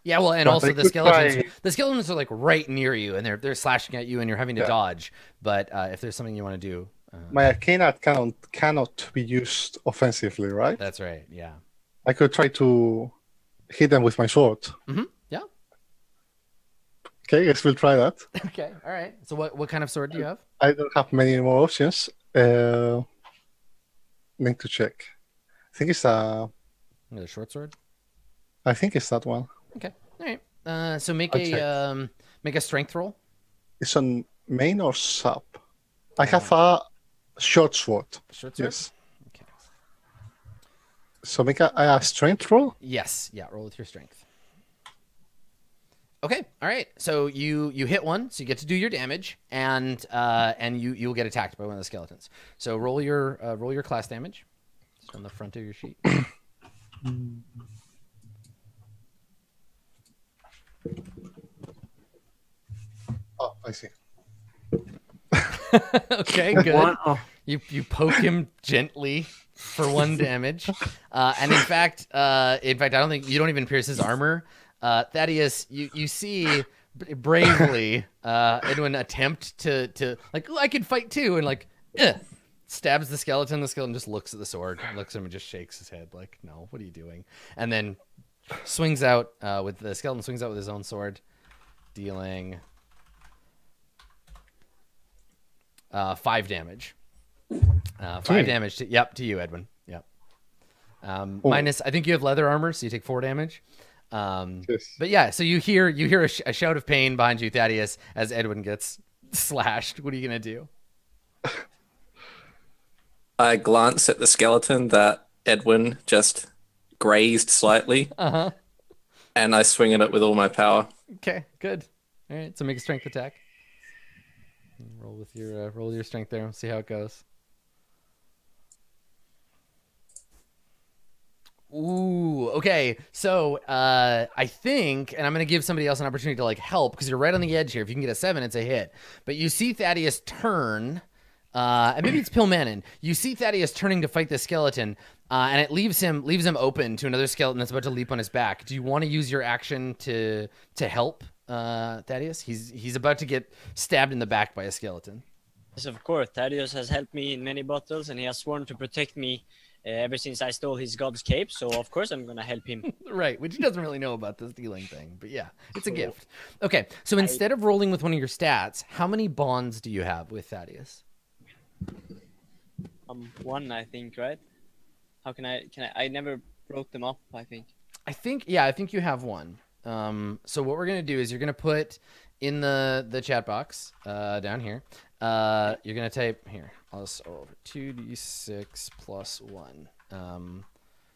Yeah, well, and But also I the could skeletons. try- The skeletons are like right near you, and they're slashing at you, and you're having to Yeah. dodge. But if there's something you want to do, My Arcana cannot be used offensively, right? that's right. Yeah. I could try to hit them with my sword. Yeah. Okay, guess we'll try that. Okay. All right. So what kind of sword do you have? I don't have many more options. Need to check. I think it's A short sword. I think it's that one. Okay. All right. So make I'll make a strength roll. It's on main or sub. I have a short sword. Short sword. Yes. Okay. So make a strength roll. Yes. Yeah. Roll with your strength. Okay. All right. So you hit one, so you get to do your damage, and you'll get attacked by one of the skeletons. So roll your class damage. It's on the front of your sheet. Oh, I see. Okay, good. Wow. You poke him gently for 1 damage, and in fact, I don't think you don't even pierce his armor. Thaddeus, you see bravely Edwin attempt to like, "Oh, I can fight too," and like stabs the skeleton. The skeleton just looks at the sword, looks at him, and just shakes his head like, "No, what are you doing?" And then swings out with the skeleton swings out with his own sword, dealing 5 damage. 5 damage to you, Edwin. Yep. Minus, I think you have leather armor, so you take 4 damage. Yes. But yeah, so you hear a shout of pain behind you, Thaddeus, as Edwin gets slashed. What are you gonna do? I glance at the skeleton that Edwin just grazed slightly, and I swing at it with all my power. Okay, good. All right, so make a strength attack. Roll with your strength there. See how it goes. Ooh, okay. So I think, and I'm gonna give somebody else an opportunity to like help because you're right on the edge here. If you can get a 7, it's a hit. But you see Thaddeus turn and maybe it's Pilmanen. You see Thaddeus turning to fight the skeleton, and it leaves him open to another skeleton that's about to leap on his back. Do you want to use your action to help Thaddeus? He's about to get stabbed in the back by a skeleton. Yes, of course. Thaddeus has helped me in many battles, and he has sworn to protect me ever since I stole his god's cape. So, of course, I'm going to help him. Right, which he doesn't really know about the stealing thing. But yeah, it's a gift. Okay, so instead of rolling with one of your stats, how many bonds do you have with Thaddeus? One, I think, right? How can I never broke them up, I think. I think you have one. So what we're going to do is you're going to put in the chat box down here. You're going to type here. I'll just 2d6 plus 1.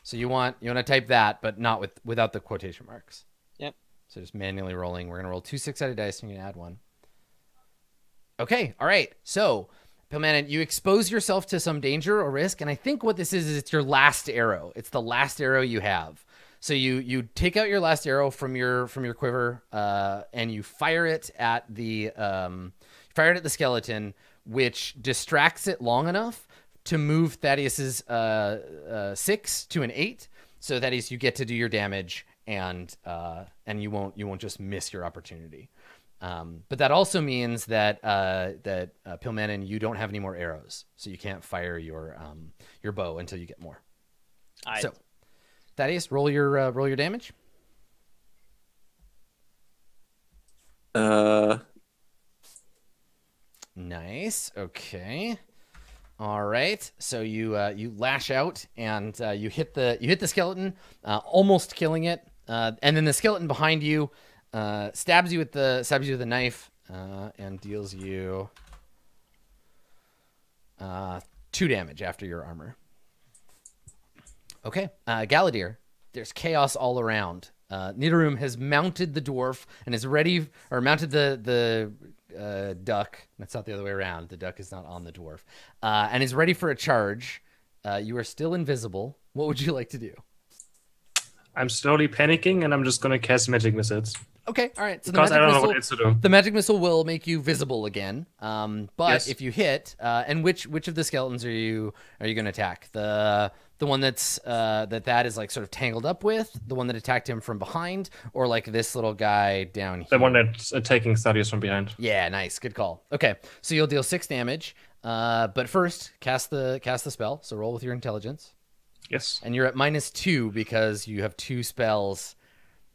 So you want to type that, but not without the quotation marks. Yep. So just manually rolling. We're going to roll 2 6-sided dice, and you're going to add 1. Okay. All right. So, Pilmanen, you expose yourself to some danger or risk, and I think what this is it's your last arrow. It's the last arrow you have. So you take out your last arrow from your quiver, and you fire it at the skeleton, which distracts it long enough to move Thaddeus's 6 to an 8. So that is, you get to do your damage, and you won't just miss your opportunity. But that also means that Pilmanen, you don't have any more arrows, so you can't fire your bow until you get more. So, Thaddeus, roll your damage. Nice. Okay. All right. So you lash out and you hit the skeleton, almost killing it, and then the skeleton behind you stabs you with the knife and deals you 2 damage after your armor. Okay, Galadir, there's chaos all around. Nidorum has mounted the dwarf and is ready, or mounted the duck. That's not the other way around. The duck is not on the dwarf, and is ready for a charge. You are still invisible. What would you like to do? I'm slowly panicking, and I'm just going to cast magic missiles. Okay, all right. So because I don't know what else to do. The magic missile will make you visible again. But yes. If you hit, and which of the skeletons are you going to attack? The one that's that is like sort of tangled up with, the one that attacked him from behind, or like this little guy down here? The one that's taking Thaddeus from behind. Yeah, nice, good call. Okay, so you'll deal 6 damage. But first, cast the spell. So roll with your intelligence. Yes. And you're at -2 because you have 2 spells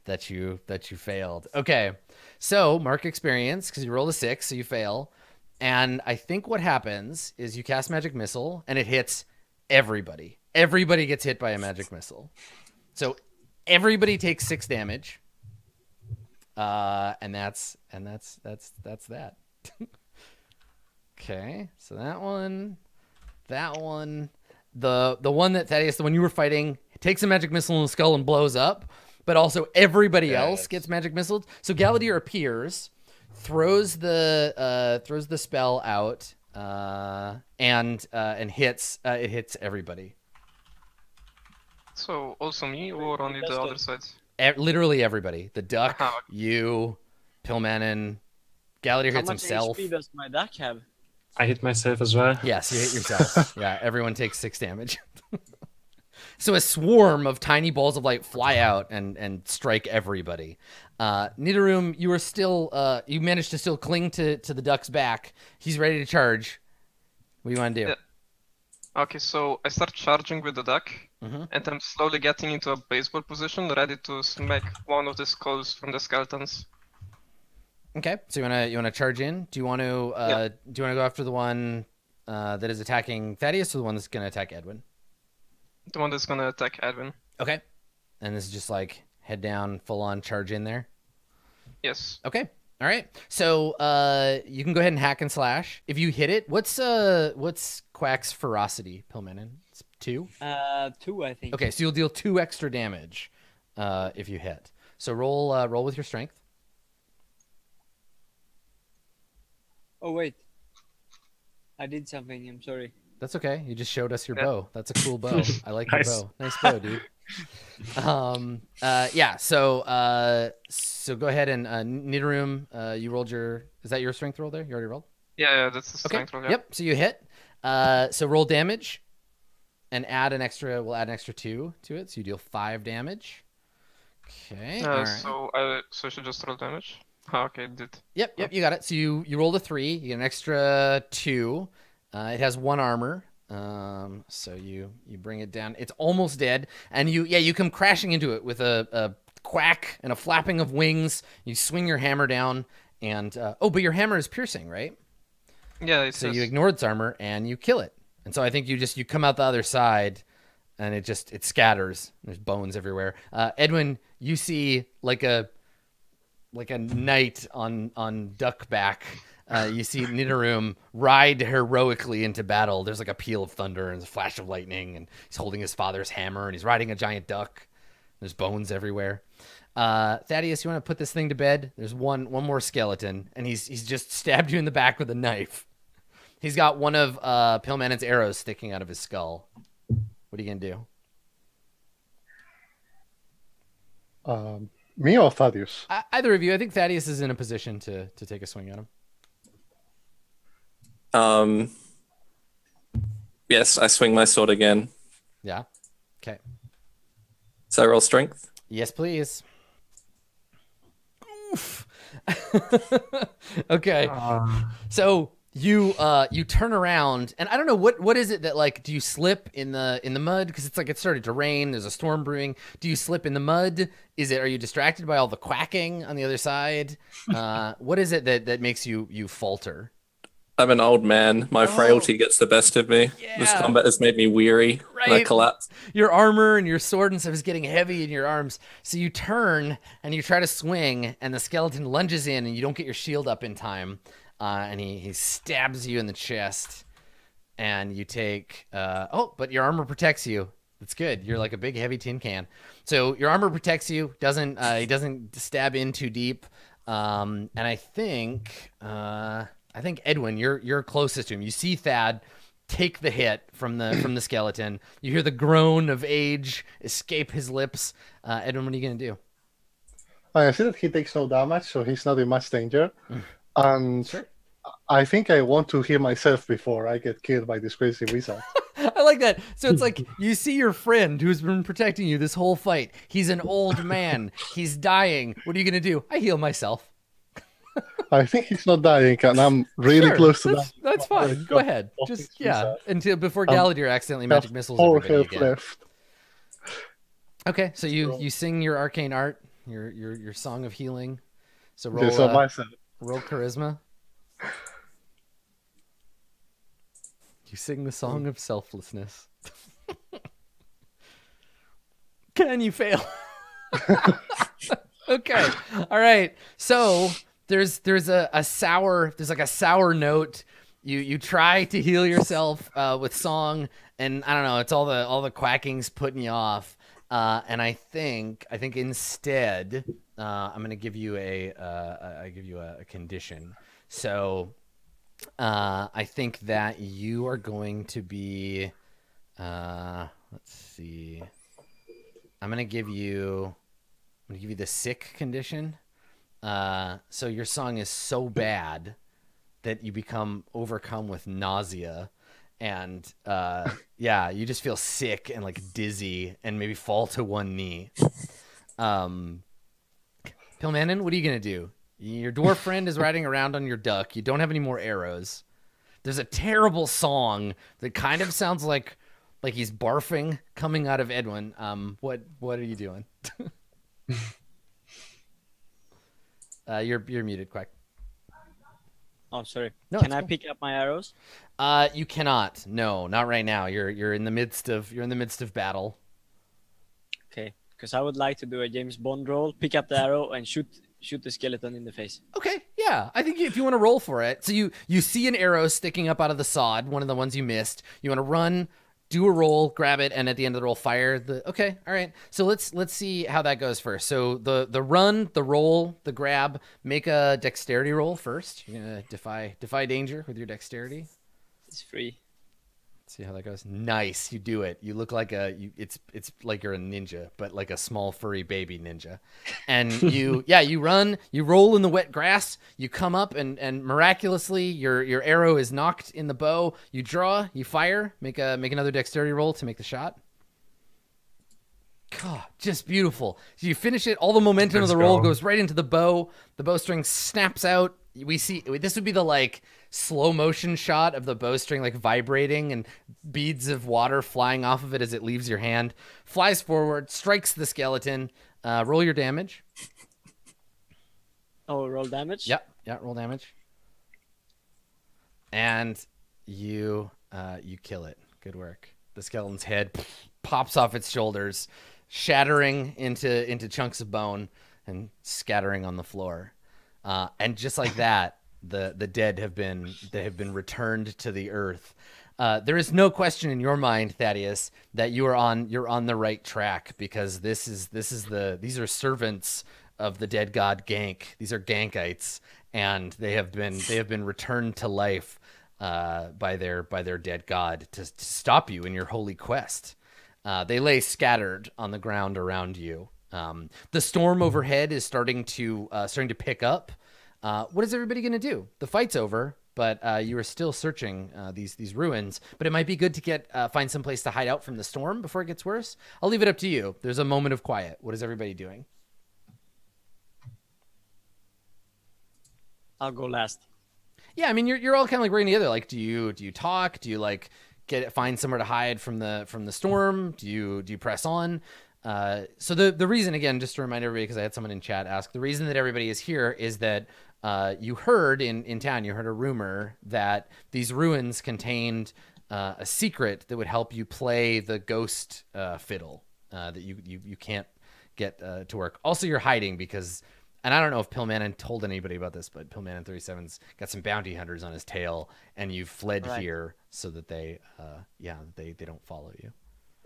that you failed. Okay, so mark experience because you rolled a 6, so you fail. And I think what happens is you cast magic missile and it hits everybody. Everybody gets hit by a magic missile. So everybody takes 6 damage. And that's that. Okay, so that one, the one that Thaddeus, the one you were fighting, takes a magic missile in the skull and blows up. But also everybody else gets magic missiles. So Galadir appears, throws the spell out, and hits everybody. So also me, or only the other side? Literally everybody. The duck, you, Pilmanen, Galadir hits himself. How much HP does my duck have? I hit myself as well. Yes, you hit yourself. Yeah, everyone takes 6 damage. So a swarm of tiny balls of light fly out and strike everybody. Nidorum, you are still you managed to still cling to the duck's back. He's ready to charge. What do you want to do? Yeah. Okay, so I start charging with the duck, and I'm slowly getting into a baseball position, ready to smack one of the skulls from the skeletons. Okay, so you wanna charge in? Do you want to go after the one that is attacking Thaddeus, or the one that's gonna attack Edwin? The one that's gonna attack Edwin. Okay. And this is just like head down, full on charge in there? Yes. Okay. All right. So you can go ahead and hack and slash. If you hit it, what's Quack's ferocity, Pilmanen? It's 2? 2, I think. Okay, so you'll deal 2 extra damage if you hit. So roll with your strength. Oh wait. I did something, I'm sorry. That's okay. You just showed us your bow. That's a cool bow. I like Nice. your bow. Nice bow, dude. Yeah. So go ahead and Nidorum, you rolled your. Is that your strength roll there? You already rolled. Yeah, that's the strength roll. Yeah. Yep. So you hit. So roll damage, and add an extra. We'll add an extra 2 to it, so you deal 5 damage. Okay. All right. So I should just roll damage. Okay, it did. Yep, you got it. So you rolled a 3, you get an extra 2. It has 1 armor. So you bring it down. It's almost dead, and you come crashing into it with a quack and a flapping of wings. You swing your hammer down, and but your hammer is piercing, right? Yeah. So you ignore its armor and you kill it. And so I think you come out the other side, and it scatters. There's bones everywhere. Edwin, you see like a knight on duckback. You see Nidorum ride heroically into battle. There's like a peal of thunder and a flash of lightning, and he's holding his father's hammer, and he's riding a giant duck. There's bones everywhere. Thaddeus, you want to put this thing to bed? There's one more skeleton, and he's just stabbed you in the back with a knife. He's got one of Pillmanen's arrows sticking out of his skull. What are you gonna do? Me or Thaddeus? Either of you. I think Thaddeus is in a position to take a swing at him. Yes, I swing my sword again. Yeah. Okay. So I roll strength. Yes, please. Oof. Okay. So you turn around, and I don't know what is it that, like, do you slip in the mud because it's like it started to rain, there's a storm brewing? Do you slip in the mud? Are you distracted by all the quacking on the other side? What is it that makes you falter? I'm an old man. My frailty gets the best of me. Yeah. This combat has made me weary. Right. And I collapse. Your armor and your sword and stuff is getting heavy in your arms. So you turn and you try to swing, and the skeleton lunges in, and you don't get your shield up in time. And he stabs you in the chest, and you take but your armor protects you. That's good. You're like a big heavy tin can. So your armor protects you. He doesn't stab in too deep. And I think Edwin, you're closest to him. You see Thad take the hit from the skeleton. You hear the groan of age escape his lips. Edwin, what are you gonna do? I see that he takes no damage, so he's not in much danger. And Sure. I think I want to heal myself before I get killed by this crazy wizard. I like that. So it's like you see your friend who's been protecting you this whole fight. He's an old man. He's dying. What are you gonna do? I heal myself. I think he's not dying, and I'm really Sure, close to that. That's fine. Go ahead. Just until before Galadir accidentally magic missiles 4 everybody health again. left. Okay, so you sing your arcane art, your song of healing. So roll Yes, on myself. roll charisma. You sing the song of selflessness. Can you fail? Okay. All right. So there's a sour note. You try to heal yourself with song, and I don't know, it's all the quacking's putting you off. And I think instead I'm gonna give you a condition. So I think that you are going to be let's see. I'm gonna give you the sick condition. So your song is so bad that you become overcome with nausea, and you just feel sick and like dizzy and maybe fall to one knee. Pillmanen, what are you gonna do? Your dwarf friend is riding around on your duck. You don't have any more arrows. There's a terrible song that kind of sounds like he's barfing coming out of Edwin. What are you doing? You're muted, Quack. Oh, sorry. No, Can it's I cool. pick up my arrows? You cannot. No, not right now. You're in the midst of battle. Okay, because I would like to do a James Bond roll, pick up the arrow, and shoot the skeleton in the face. Okay, yeah. I think if you want to roll for it. So you see an arrow sticking up out of the sod, one of the ones you missed. You want to run, do a roll, grab it, and at the end of the roll, fire the. Okay, all right. So let's see how that goes first. So the run, the roll, the grab. Make a dexterity roll first. You're gonna defy danger with your dexterity. It's free. Let's See how that goes. Nice, you do it. You look like it's like you're a ninja, but like a small furry baby ninja. And you run, you roll in the wet grass, you come up and miraculously your arrow is knocked in the bow. You draw, you fire, make another dexterity roll to make the shot. God, just beautiful. So you finish it, all the momentum of the roll goes right into the bow. The bowstring snaps out. We see this would be the like slow motion shot of the bowstring like vibrating and beads of water flying off of it as it leaves your hand. Flies forward, strikes the skeleton. Roll your damage. Oh, roll damage? Yep, roll damage. And you kill it. Good work. The skeleton's head pops off its shoulders, shattering into chunks of bone and scattering on the floor. And just like that, the dead have been returned to the earth. There is no question in your mind, Thaddeus, that you're on the right track, because these are servants of the dead god Gank. These are Gankites, and they have been returned to life by their dead god to stop you in your holy quest. They lay scattered on the ground around you. The storm overhead is starting to pick up. What is everybody going to do? The fight's over, but you are still searching these ruins. But it might be good to find some place to hide out from the storm before it gets worse. I'll leave it up to you. There's a moment of quiet. What is everybody doing? I'll go last. Yeah, I mean, you're all kind of like working together. Like, do you talk? Do you like find somewhere to hide from the storm? Do you press on? So the reason, again, just to remind everybody, because I had someone in chat ask, the reason that everybody is here is that you heard in town, you heard a rumor that these ruins contained a secret that would help you play the ghost fiddle that you can't get to work. Also, you're hiding because, and I don't know if Pillman told anybody about this, but Pillman 37's got some bounty hunters on his tail, and you've fled here so that they don't follow you.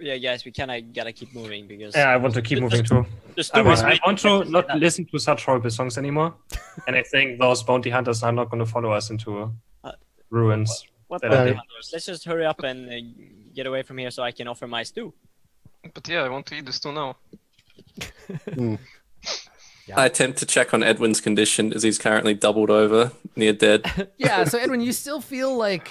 Yeah, guys, we kind of gotta keep moving because. Yeah, I want to keep moving too. I want to not listen to such horrible songs anymore, and I think those bounty hunters are not going to follow us into ruins. What bounty hunters? Let's just hurry up and get away from here so I can offer my stew. But yeah, I want to eat the stew now. I attempt to check on Edwin's condition as he's currently doubled over, near dead. Yeah, so Edwin, you still feel like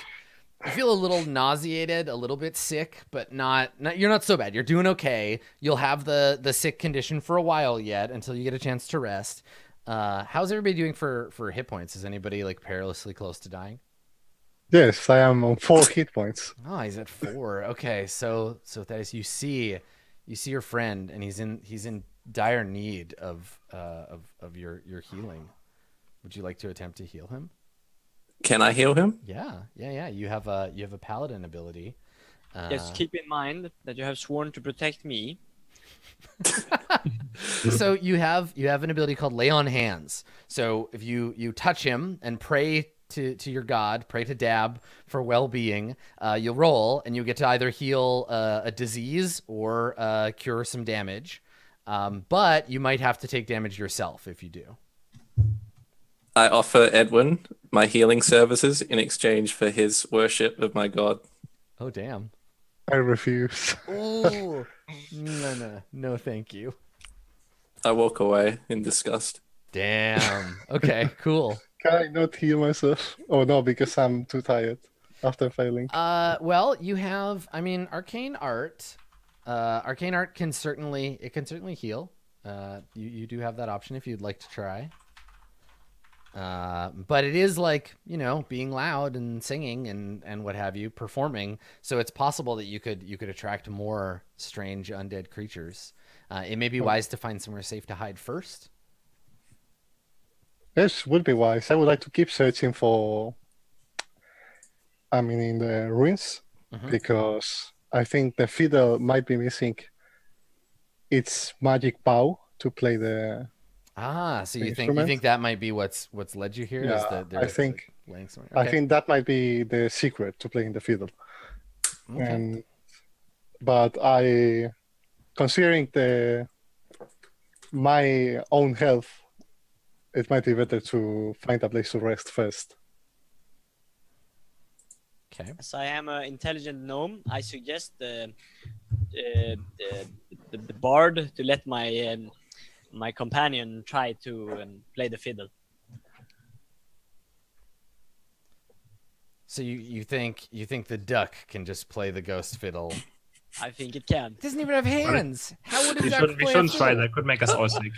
you feel a little nauseated, a little bit sick, but not you're not so bad. You're doing okay. You'll have the sick condition for a while yet until you get a chance to rest. How's everybody doing for hit points? Is anybody like perilously close to dying? Yes, I am on 4 hit points. Oh, he's at 4. Okay, so that is you see your friend, and he's in dire need of your healing. Would you like to attempt to heal him? Can I heal him? Yeah. You have a paladin ability. Just keep in mind that you have sworn to protect me. So you have an ability called Lay on Hands. So if you touch him and pray to your god, pray to Dab for well-being, you'll roll, and you get to either heal a disease or cure some damage. But you might have to take damage yourself if you do. I offer Edwin my healing services in exchange for his worship of my god. Oh, damn. I refuse. Oh, no, thank you. I walk away in disgust. Damn. Okay, cool. Can I not heal myself? Oh, no, because I'm too tired after failing. Well, you have, I mean, arcane art. Arcane art can certainly heal. You do have that option if you'd like to try. But it is like, being loud and singing and what have you, performing. So it's possible that you could attract more strange undead creatures. It may be wise to find somewhere safe to hide first. This would be wise. I would like to keep searching in the ruins, because I think the fiddle might be missing its magic bow to play the. So you think that might be what's led you here? Yeah, is that I think. Like okay. I think that might be the secret to playing the fiddle. Okay. But considering my own health, it might be better to find a place to rest first. Okay. As I am an intelligent gnome, I suggest the bard to let my companion try to play the fiddle. So you think the duck can just play the ghost fiddle? I think it can. It doesn't even have hands. How would a We duck shouldn't, play we a shouldn't try fiddle? that. Could make us all sick.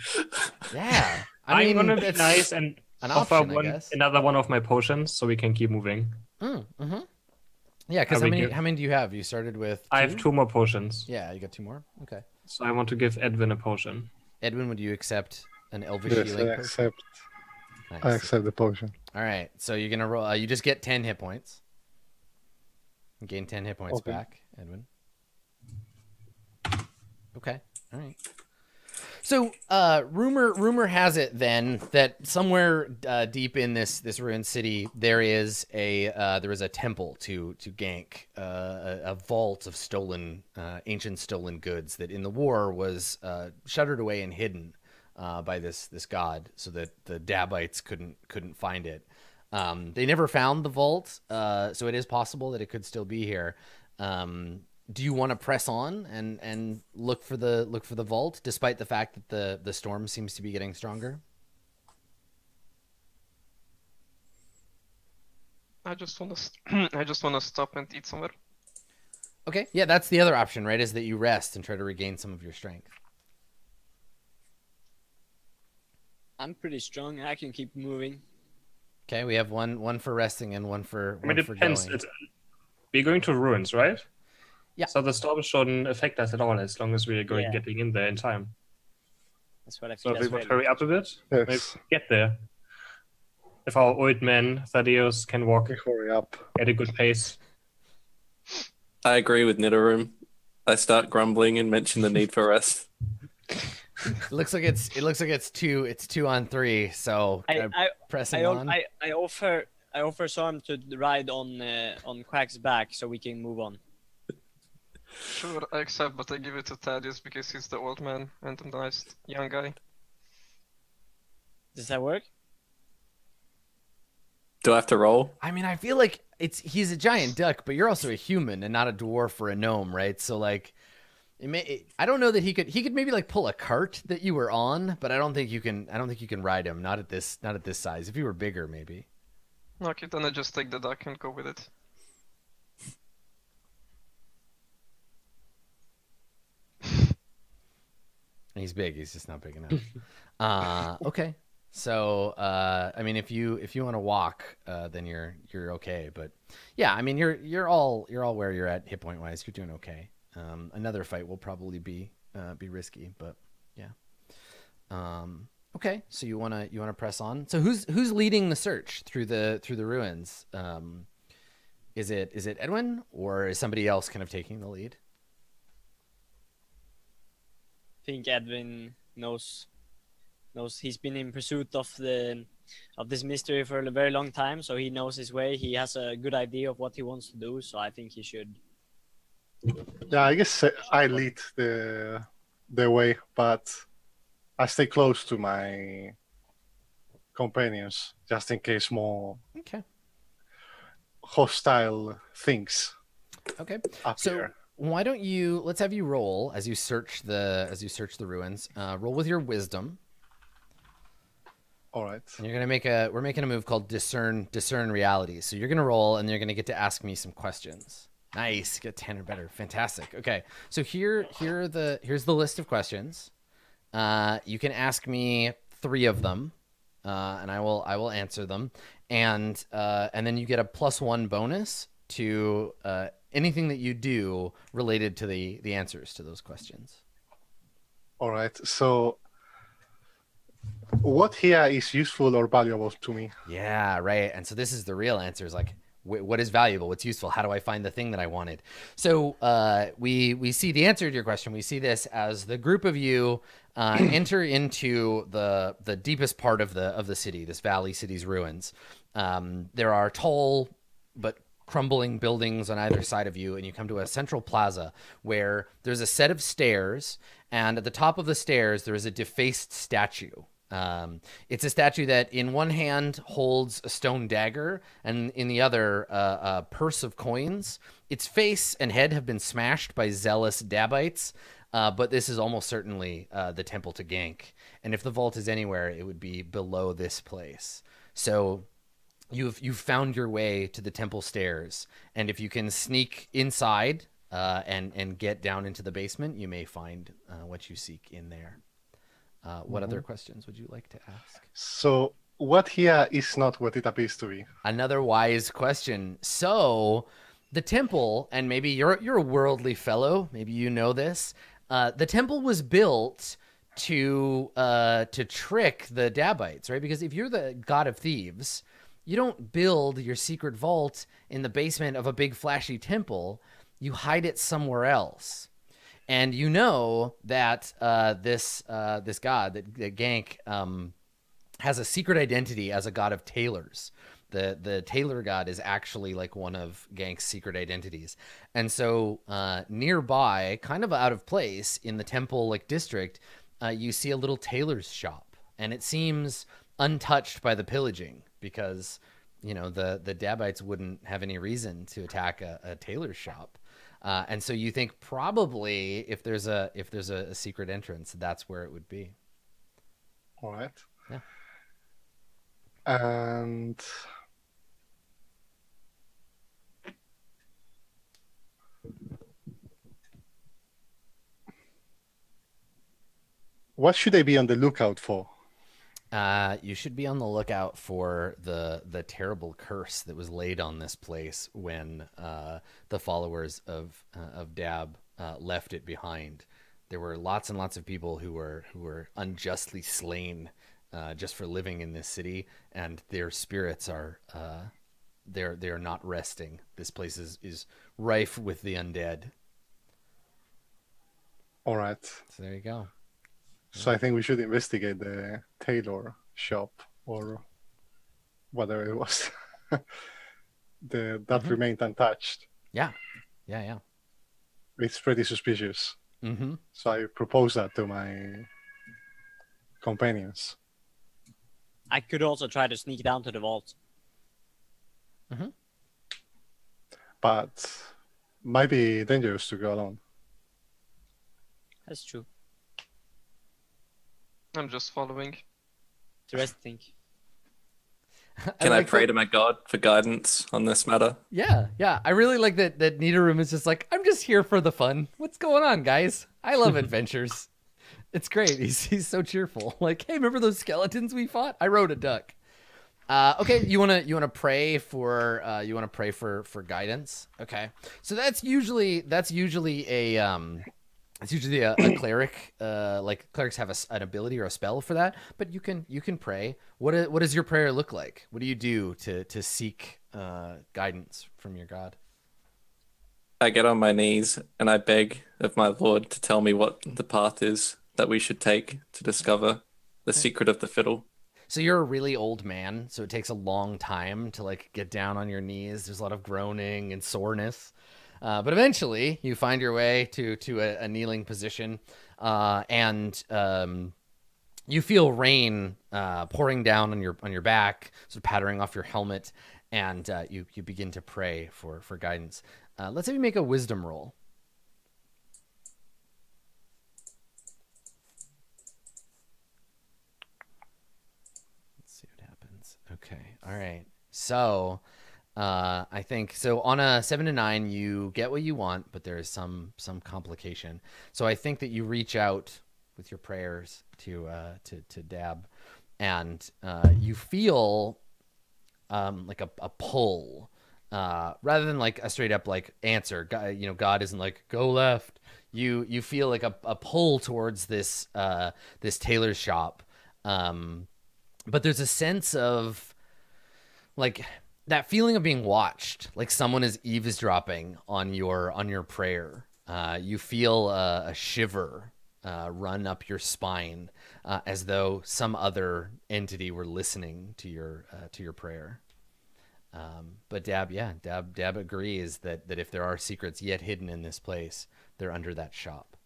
Yeah. I'm gonna be nice and an offer option, I guess. another one of my potions so we can keep moving. Mm-hmm. Yeah, because how many do you have? You started with 2? I have 2 more potions. Yeah, you got 2 more? Okay. So I want to give Edwin a potion. Edwin, would you accept an elvish Yes, healing I potion? accept. Nice. I accept the potion. All right, so you're gonna roll. You just get 10 hit points. You gain 10 hit points Okay. back, Edwin. Okay. All right. So, rumor has it then that somewhere deep in this ruined city there is a temple to Gank, a vault of stolen ancient stolen goods that in the war was shuttered away and hidden by this god, so that the Dabites couldn't find it. They never found the vault, so it is possible that it could still be here. Do you want to press on and look for the vault, despite the fact that the storm seems to be getting stronger? I just wanna stop and eat somewhere. Okay, yeah, that's the other option, right? Is that you rest and try to regain some of your strength. I'm pretty strong. I can keep moving. Okay, we have one for resting and one for I mean, it for depends. going. We're going to ruins, right? Yeah. So the storm shouldn't affect us at all as long as we're getting in there in time. That's what I So feel. if we would hurry up a bit, Yes. maybe get there. If our old man Thaddeus can walk Hurry up. at a good pace. I agree with Nidorum. I start grumbling and mention the need for rest. It looks like it's 2 on 3. So pressing on. I offer Sam to ride on Quack's back so we can move on. Sure, I accept, but I give it to Thaddeus because he's the old man and the nice young guy. Does that work? Do I have to roll? I mean, I feel like he's a giant duck, but you're also a human and not a dwarf or a gnome, right? So like, I don't know that he could maybe like pull a cart that you were on, but I don't think you can ride him. Not at this size. If you were bigger, maybe. Okay, then I just take the duck and go with it. He's big. He's just not big enough. Okay. So, I mean, if you want to walk, then you're okay. But yeah, I mean, you're all where you're at hit point wise. You're doing okay. Another fight will probably be risky, but yeah. Okay. So you wanna press on. So who's leading the search through the ruins? Is it Edwin, or is somebody else kind of taking the lead? I think Edwin knows he's been in pursuit of this mystery for a very long time, so he knows his way. He has a good idea of what he wants to do, so I think he should. Yeah, I guess I lead the way, but I stay close to my companions just in case more hostile things Okay. appear. Why don't let's have you roll as you search the ruins. Roll with your wisdom. All right. And we're making a move called discern reality. So you're gonna roll and you're gonna get to ask me some questions. Nice, get 10 or better. Fantastic. Okay. So here's the list of questions. You can ask me 3 of them, and I will answer them. And then you get a +1 bonus to anything that you do related to the answers to those questions. All right. So what here is useful or valuable to me? Yeah, right. And so this is the real answer, is like, what is valuable? What's useful? How do I find the thing that I wanted? So we see the answer to your question. We see this as the group of you enter into the deepest part of the city, this valley city's ruins. There are tall but crumbling buildings on either side of you, and you come to a central plaza where there's a set of stairs, and at the top of the stairs there is a defaced statue It's a statue that in one hand holds a stone dagger and in the other a purse of coins. Its face and head have been smashed by zealous Dabites, but this is almost certainly the temple to Gank. And if the vault is anywhere, it would be below this place. So you've found your way to the temple stairs, and if you can sneak inside and get down into the basement, you may find what you seek in there. What other questions would you like to ask? So what here is not what it appears to be? Another wise question. So the temple, and maybe you're a worldly fellow, maybe you know this. The temple was built to trick the Dabites, right? Because if you're the god of thieves, you don't build your secret vault in the basement of a big flashy temple. You hide it somewhere else. And you know that this god, that Gank, has a secret identity as a god of tailors. The tailor god is actually like one of Gank's secret identities. And so nearby, kind of out of place in the temple like district, you see a little tailor's shop. And it seems untouched by the pillaging because, you know, the Dabites wouldn't have any reason to attack a tailor's shop. And so you think probably if there's a secret entrance, that's where it would be. All right. Yeah. And what should I be on the lookout for? You should be on the lookout for the terrible curse that was laid on this place when the followers of Dab left it behind. There were lots and lots of people who were unjustly slain just for living in this city, and their spirits are they're not resting. This place is rife with the undead. All right. So there you go. So I think we should investigate the tailor shop or whatever it was that remained untouched. Yeah. It's pretty suspicious. Mm-hmm. So I propose that to my companions. I could also try to sneak down to the vault. Mm-hmm. But might be dangerous to go alone. That's true. I'm just following. Interesting. Can I pray to my god for guidance on this matter? Yeah. I really like that Nidorum is just like, I'm just here for the fun. What's going on, guys? I love adventures. It's great. He's so cheerful. Like, hey, remember those skeletons we fought? I rode a duck. Okay, you wanna pray for guidance. Okay, so that's usually a cleric. Like clerics have an ability or a spell for that, but you can pray. What does your prayer look like? What do you do to seek guidance from your god? I get on my knees and I beg of my lord to tell me what the path is that we should take to discover the secret of the fiddle. So you're a really old man, so it takes a long time to like get down on your knees. There's a lot of groaning and soreness. But eventually you find your way to a kneeling position, and you feel rain pouring down on your back, sort of pattering off your helmet, and you begin to pray for guidance. Let's say we make a wisdom roll. Let's see what happens. Okay, all right. So I think so on a 7 to 9 you get what you want, but there is some complication. So I think that you reach out with your prayers to Dab, and you feel like a pull, rather than like a straight up like answer. God isn't like go left. You feel like a pull towards this tailor's shop, but there's a sense of like that feeling of being watched, like someone is eavesdropping on your prayer. You feel a shiver run up your spine, as though some other entity were listening to your prayer. But Dab agrees that if there are secrets yet hidden in this place, they're under that shop.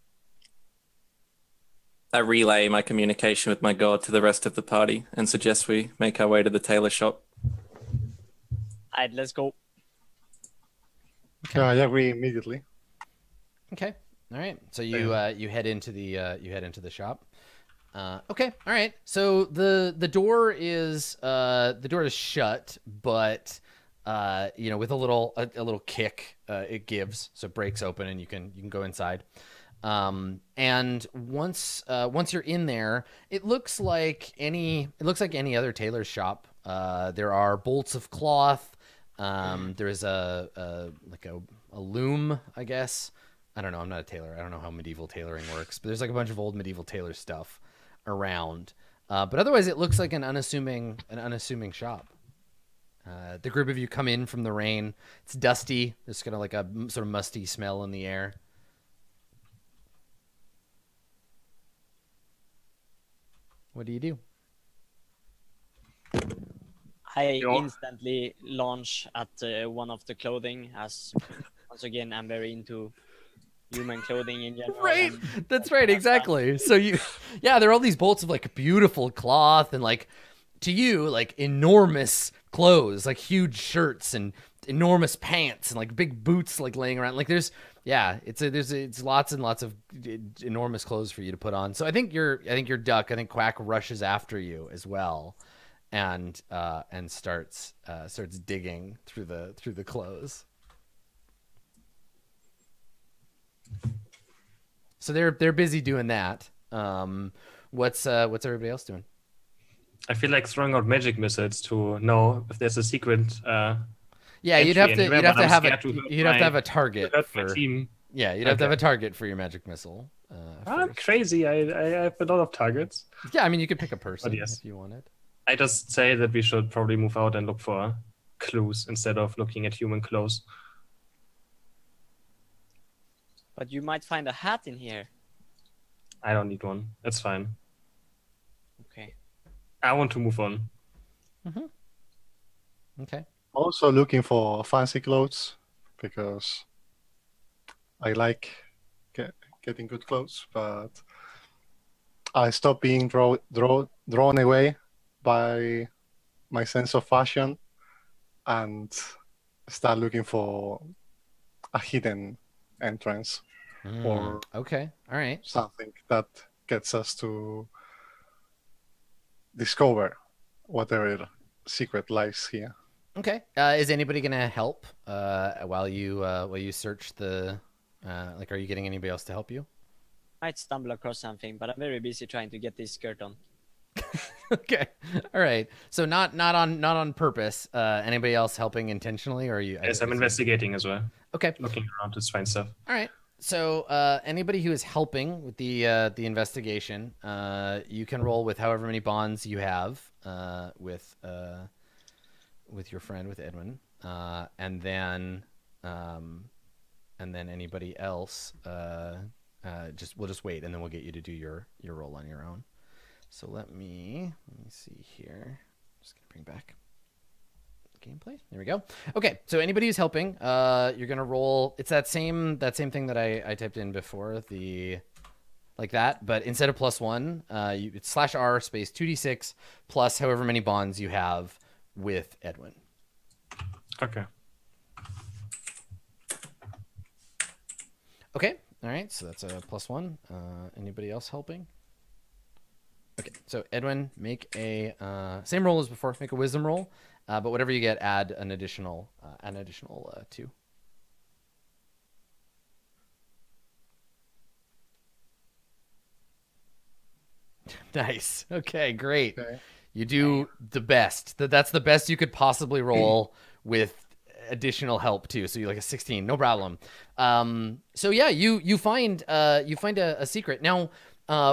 I relay my communication with my god to the rest of the party and suggest we make our way to the tailor shop. Alright, let's go. Yeah, I agree immediately. Okay. All right. So you head into the shop. Okay. All right. So the door is shut, but with a little kick it gives, so it breaks open and you can go inside. And once you're in there, it looks like any other tailor's shop. There are bolts of cloth. There is a loom, I guess. I don't know. I'm not a tailor. I don't know how medieval tailoring works, but there's like a bunch of old medieval tailor stuff around. But otherwise, it looks like an unassuming shop. The group of you come in from the rain. It's dusty. There's kind of like a sort of musty smell in the air. What do you do? I instantly launch at one of the clothing, as once again I'm very into human clothing in general. Right, that's right, exactly. So there are all these bolts of like beautiful cloth and like, to you, like enormous clothes, like huge shirts and enormous pants and like big boots like laying around. Like there's lots and lots of enormous clothes for you to put on. So I think your duck, I think Quack rushes after you as well, and starts digging through the clothes. So they're busy doing that. What's everybody else doing? I feel like throwing out magic missiles to know if there's a secret. Yeah, you'd have to have a target for team. Yeah, you'd have to have a target for your magic missile. I'm crazy. I have a lot of targets. Yeah, I mean you could pick a person if you wanted. I just say that we should probably move out and look for clues instead of looking at human clothes. But you might find a hat in here. I don't need one. That's fine. Okay. I want to move on. Mm-hmm. Okay. Also looking for fancy clothes because I like getting good clothes, but I stopped being drawn away by my sense of fashion and start looking for a hidden entrance or okay, all right, something that gets us to discover whatever secret lies here. Okay. Is anybody gonna help while you search the are you getting anybody else to help you? Might stumble across something, but I'm very busy trying to get this skirt on. Okay. All right. So not on purpose. Anybody else helping intentionally, or are you? Yes, I'm investigating as well. Okay. Looking around to find stuff. All right. So anybody who is helping with the investigation, you can roll with however many bonds you have with your friend, with Edwin, and then anybody else we'll just wait, and then we'll get you to do your roll on your own. So let me see here. Just gonna bring back gameplay. There we go. Okay, so anybody who's helping, you're gonna roll. It's that same thing that I typed in before, like that, but instead of +1, it's /R space 2d6 plus however many bonds you have with Edwin. Okay. Okay. All right. So that's a +1. Anybody else helping? Okay. So Edwin, make a same roll as before. Make a wisdom roll, but whatever you get, add an additional 2. Nice. Okay. Great. Okay. You do the best. That's the best you could possibly roll with additional help too. So you like a 16, no problem. So yeah, you find a secret. Now,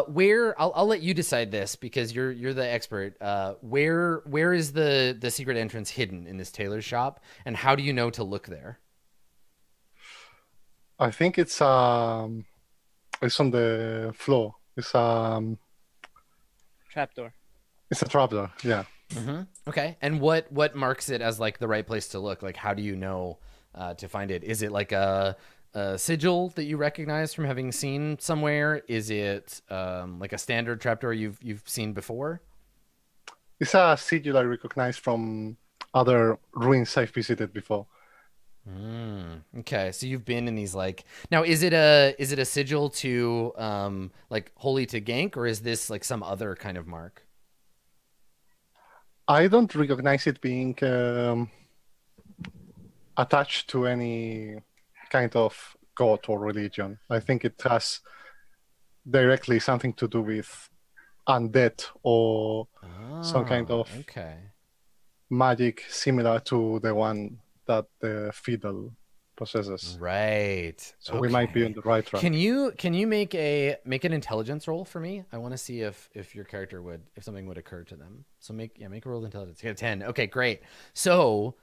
where I'll let you decide this because you're the expert. Where is the secret entrance hidden in this tailor's shop, and how do you know to look there? I think it's on the floor. It's trapdoor. It's a trapdoor, yeah. Mm-hmm. Okay, and what marks it as like the right place to look? Like, how do you know to find it? Is it like a a sigil that you recognize from having seen somewhere? Is it like a standard trapdoor you've seen before? It's a sigil I recognize from other ruins I've visited before. Okay, so you've been in these like now. Is it a sigil to like holy to Gank, or is this like some other kind of mark? I don't recognize it being attached to any kind of god or religion. I think it has directly something to do with undead or some kind of magic similar to the one that the fiddle possesses. Right. So we might be on the right track. Can you make an intelligence roll for me? I want to see if your character if something would occur to them. So make a roll of intelligence. Get a 10. Okay, great. So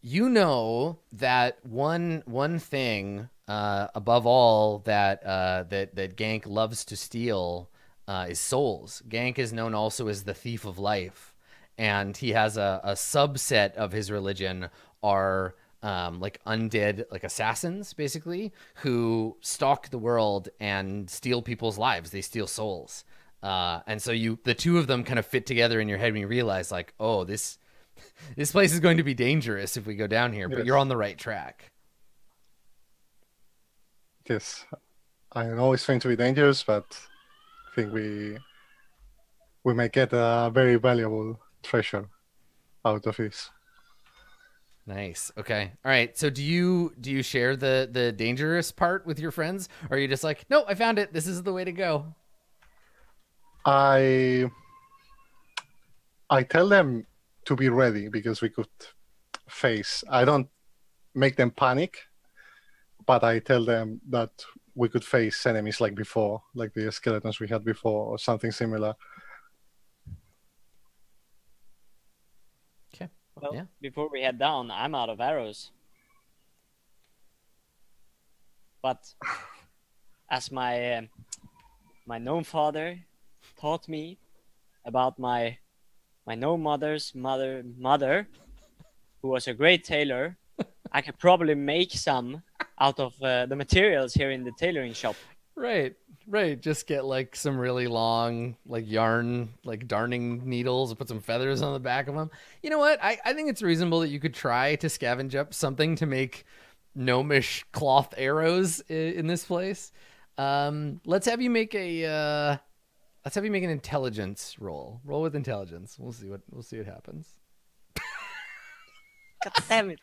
you know that one thing above all that Gank loves to steal is souls. Gank is known also as the thief of life, and he has a subset of his religion are like undead, like assassins, basically, who stalk the world and steal people's lives. They steal souls, and so the two of them kind of fit together in your head when you realize, like, oh, this place is going to be dangerous if we go down here, but you're on the right track. Yes, I know it's going to be dangerous, but I think we may get a very valuable treasure out of this. Nice. Okay. All right. So do you share the dangerous part with your friends, or are you just like, no, I found it, this is the way to go? I tell them to be ready because we could face. I don't make them panic, but I tell them that we could face enemies like before, like the skeletons we had before, or something similar. Okay. Well, yeah. Before we head down, I'm out of arrows. But as my gnome father taught me about my gnome mother's mother, who was a great tailor, I could probably make some out of the materials here in the tailoring shop. Right. Just get like some really long like yarn, like darning needles, and put some feathers on the back of them. You know what? I think it's reasonable that you could try to scavenge up something to make gnomish cloth arrows in this place. Let's have you make an intelligence roll. Roll with intelligence. We'll see what happens. God damn it.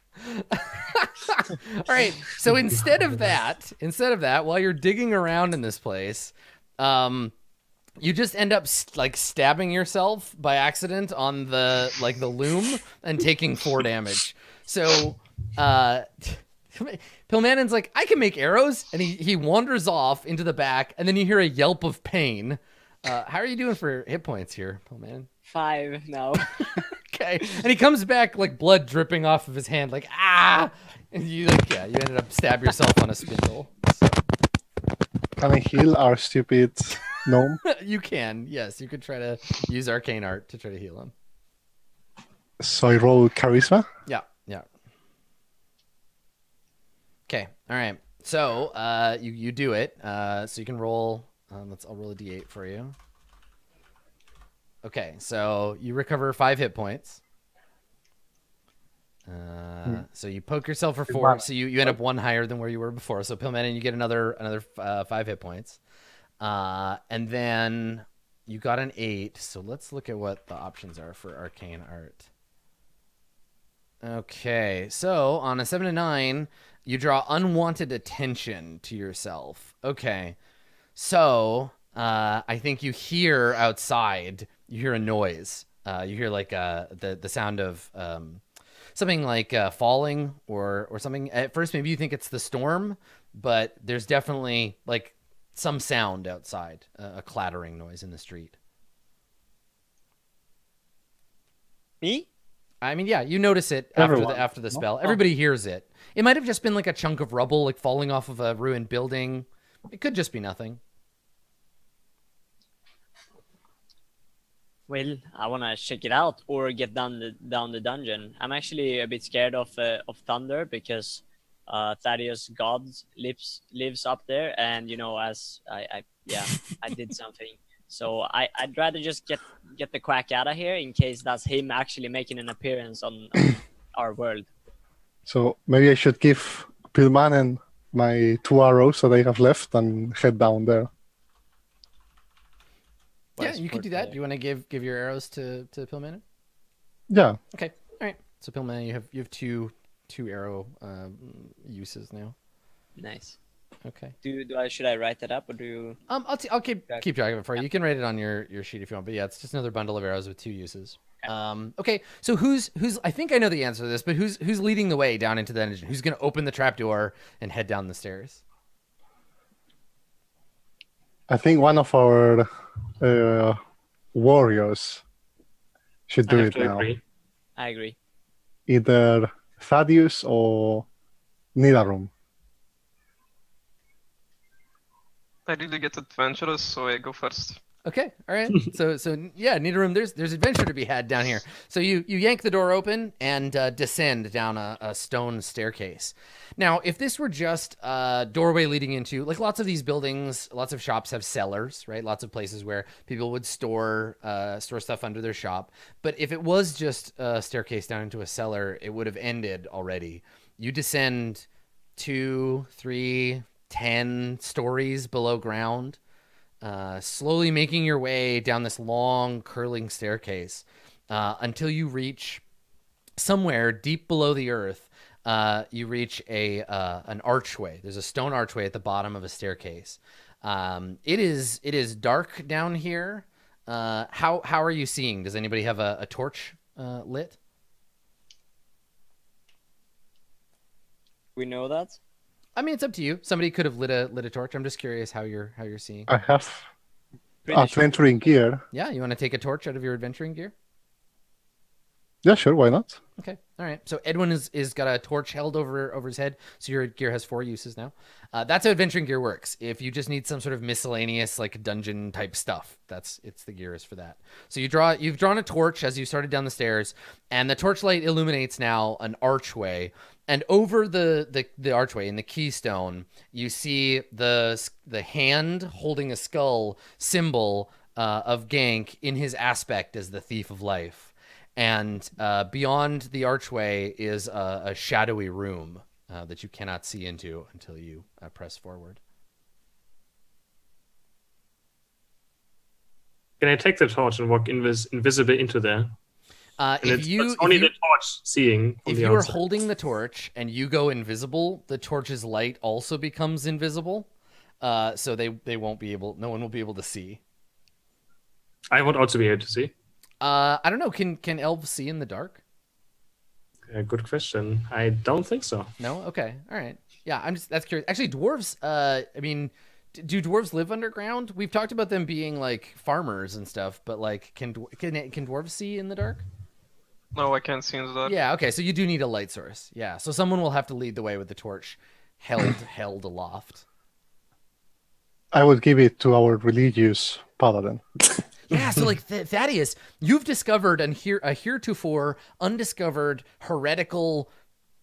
All right. So instead of that, while you're digging around in this place, you just end up like stabbing yourself by accident on the loom and taking 4 damage. So Pillmanen's like, I can make arrows, and he wanders off into the back, and then you hear a yelp of pain. How are you doing for hit points here, Pillmanen? 5 now. Okay, and he comes back like blood dripping off of his hand, like ah, and you ended up stab yourself on a spindle. So. Can I heal our stupid gnome? You can, yes, you could try to use arcane art to try to heal him. So I roll charisma. Yeah. Okay, all right. So you do it. So you can roll. I'll roll a d8 for you. Okay, so you recover 5 hit points. So you poke yourself for 4. So you end up 1 higher than where you were before. So Pillmanen, you get another 5 hit points. And then you got an 8. So let's look at what the options are for arcane art. Okay, so on a 7 to 9, you draw unwanted attention to yourself. Okay, so I think you hear outside. You hear a noise. You hear like the sound of something like falling or something. At first, maybe you think it's the storm, but there's definitely like some sound outside, a clattering noise in the street. Me? I mean, yeah, you notice it after the spell. Everybody hears it. It might have just been like a chunk of rubble, like falling off of a ruined building. It could just be nothing. Well, I want to check it out or get down the dungeon. I'm actually a bit scared of thunder because Thaddeus God lives up there, and as I did something. So I'd rather just get the quack out of here in case that's him actually making an appearance on our world. So maybe I should give Pillman my 2 arrows that I have left and head down there. Yeah, you could do that. Do you want to give your arrows to Pillman? Yeah. Okay. All right. So Pillman, you have two arrow uses now. Nice. Okay. Should I write that up, or do you? I'll keep track of it for you. You can write it on your sheet if you want. But yeah, it's just another bundle of arrows with 2 uses. Okay. So who's I think I know the answer to this, but who's leading the way down into the dungeon? Who's going to open the trapdoor and head down the stairs? I think one of our warriors should do it now. I agree. Either Thaddeus or Nidarum. I really get adventurous, so I go first. Okay, all right. So yeah, Nidarum, there's adventure to be had down here. So you yank the door open and descend down a stone staircase. Now, if this were just a doorway leading into, like, lots of these buildings, lots of shops have cellars, right? Lots of places where people would store stuff under their shop. But if it was just a staircase down into a cellar, it would have ended already. You descend 2, 3, 10 stories below ground. Slowly making your way down this long curling staircase until you reach somewhere deep below the earth. You reach an archway. There's a stone archway at the bottom of a staircase. It is dark down here. How are you seeing? Does anybody have a torch lit? We know that. I mean, it's up to you. Somebody could have lit a torch. I'm just curious how you're seeing. I have adventuring gear. Yeah, you want to take a torch out of your adventuring gear? Yeah, sure. Why not? Okay, all right. So Edwin is got a torch held over his head. So your gear has 4 uses now. That's how adventuring gear works. If you just need some sort of miscellaneous, like, dungeon type stuff, it's the gear is for that. So you've drawn a torch as you started down the stairs, and the torchlight illuminates now an archway. And over the archway in the keystone, you see the hand holding a skull symbol of Gank in his aspect as the Thief of Life. And beyond the archway is a shadowy room that you cannot see into until you press forward. Can I take the torch and walk invisible into there? It's only the torch seeing. If you are holding the torch and you go invisible, the torch's light also becomes invisible. So they won't be able. No one will be able to see. I would also be able to see. I don't know. Can elves see in the dark? Good question. I don't think so. No. Okay. All right. Yeah. That's curious. Actually, dwarves. I mean, do dwarves live underground? We've talked about them being like farmers and stuff, but like, can dwarves see in the dark? No, I can't see in the dark. Yeah. Okay. So you do need a light source. Yeah. So someone will have to lead the way with the torch held aloft. I would give it to our religious paladin. Yeah, so like Thaddeus, you've discovered a heretofore undiscovered heretical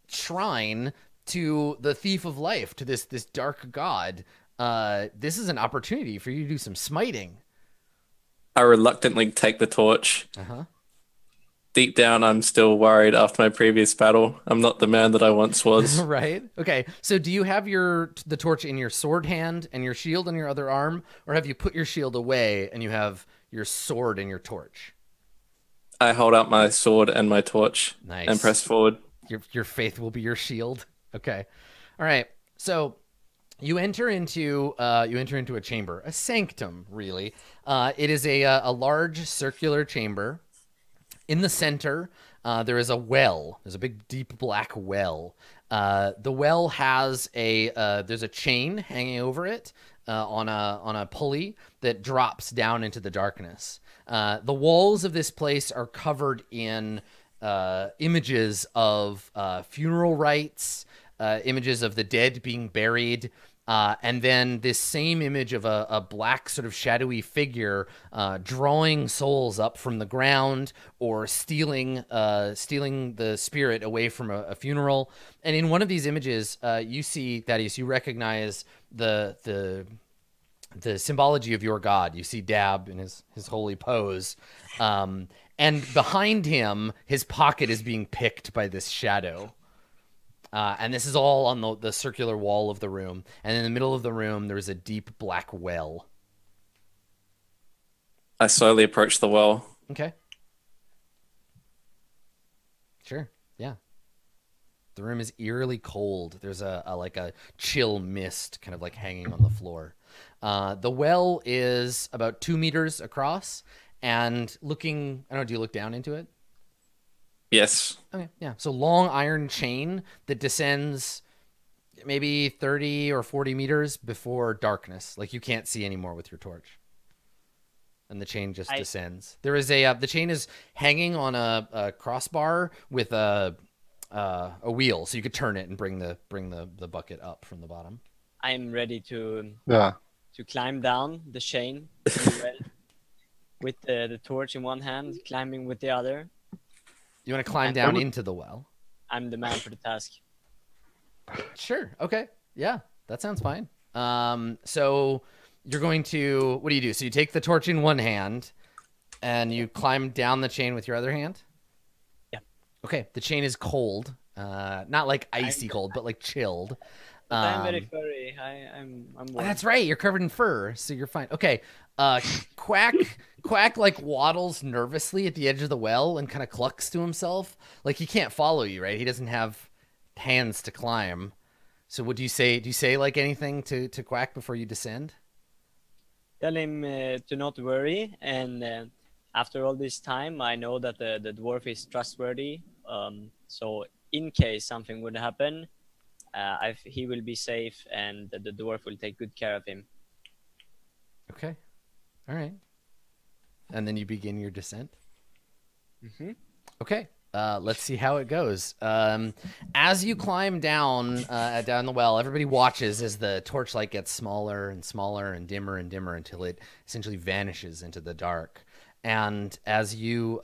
shrine to the Thief of Life, to this dark god. This is an opportunity for you to do some smiting. I reluctantly take the torch. Uh-huh. Deep down, I'm still worried after my previous battle. I'm not the man that I once was. Right. Okay. So do you have the torch in your sword hand and your shield in your other arm, or have you put your shield away and you have your sword and your torch? I hold out my sword and my torch. Nice. And press forward. Your faith will be your shield. Okay. All right. So you enter into a chamber, a sanctum, really. It is a large circular chamber. In the center, there is a well. There's a big, deep black well. The well has there's a chain hanging over it on a pulley that drops down into the darkness. The walls of this place are covered in images of funeral rites, images of the dead being buried, And then this same image of a black sort of shadowy figure drawing souls up from the ground or stealing the spirit away from a funeral. And in one of these images, you see, Thaddeus, you recognize the symbology of your god. You see Dab in his holy pose. And behind him, his pocket is being picked by this shadow. And this is all on the circular wall of the room. And in the middle of the room, there's a deep black well. I slowly approach the well. Okay. Sure. Yeah. The room is eerily cold. There's a chill mist kind of like hanging on the floor. The well is about 2 meters across and looking, I don't know, do you look down into it? Yes. Okay, yeah. So long iron chain that descends maybe 30 or 40 meters before darkness. Like you can't see anymore with your torch. And the chain just descends. There is the chain is hanging on a crossbar with a wheel, so you could turn it and bring the bucket up from the bottom. I'm ready to climb down the chain with the torch in one hand, climbing with the other. You want to climb down into the well? I'm the man for the task. Sure. Okay. Yeah, that sounds fine. So you're going to, what do you do? So you take the torch in one hand and you climb down the chain with your other hand? Yeah. Okay. The chain is cold. Not like icy cold, but like chilled. But I'm very furry. I'm warm. That's right. You're covered in fur, so you're fine. Okay. Quack like waddles nervously at the edge of the well and kind of clucks to himself. Like he can't follow you, right? He doesn't have hands to climb. So what do you say? Do you say like anything to Quack before you descend? Tell him to not worry. And after all this time, I know that the dwarf is trustworthy. So in case something would happen, he will be safe and the dwarf will take good care of him. Okay. All right. And then you begin your descent? Mm-hmm. Okay. Let's see how it goes. As you climb down the well, everybody watches as the torchlight gets smaller and smaller and dimmer until it essentially vanishes into the dark. And as you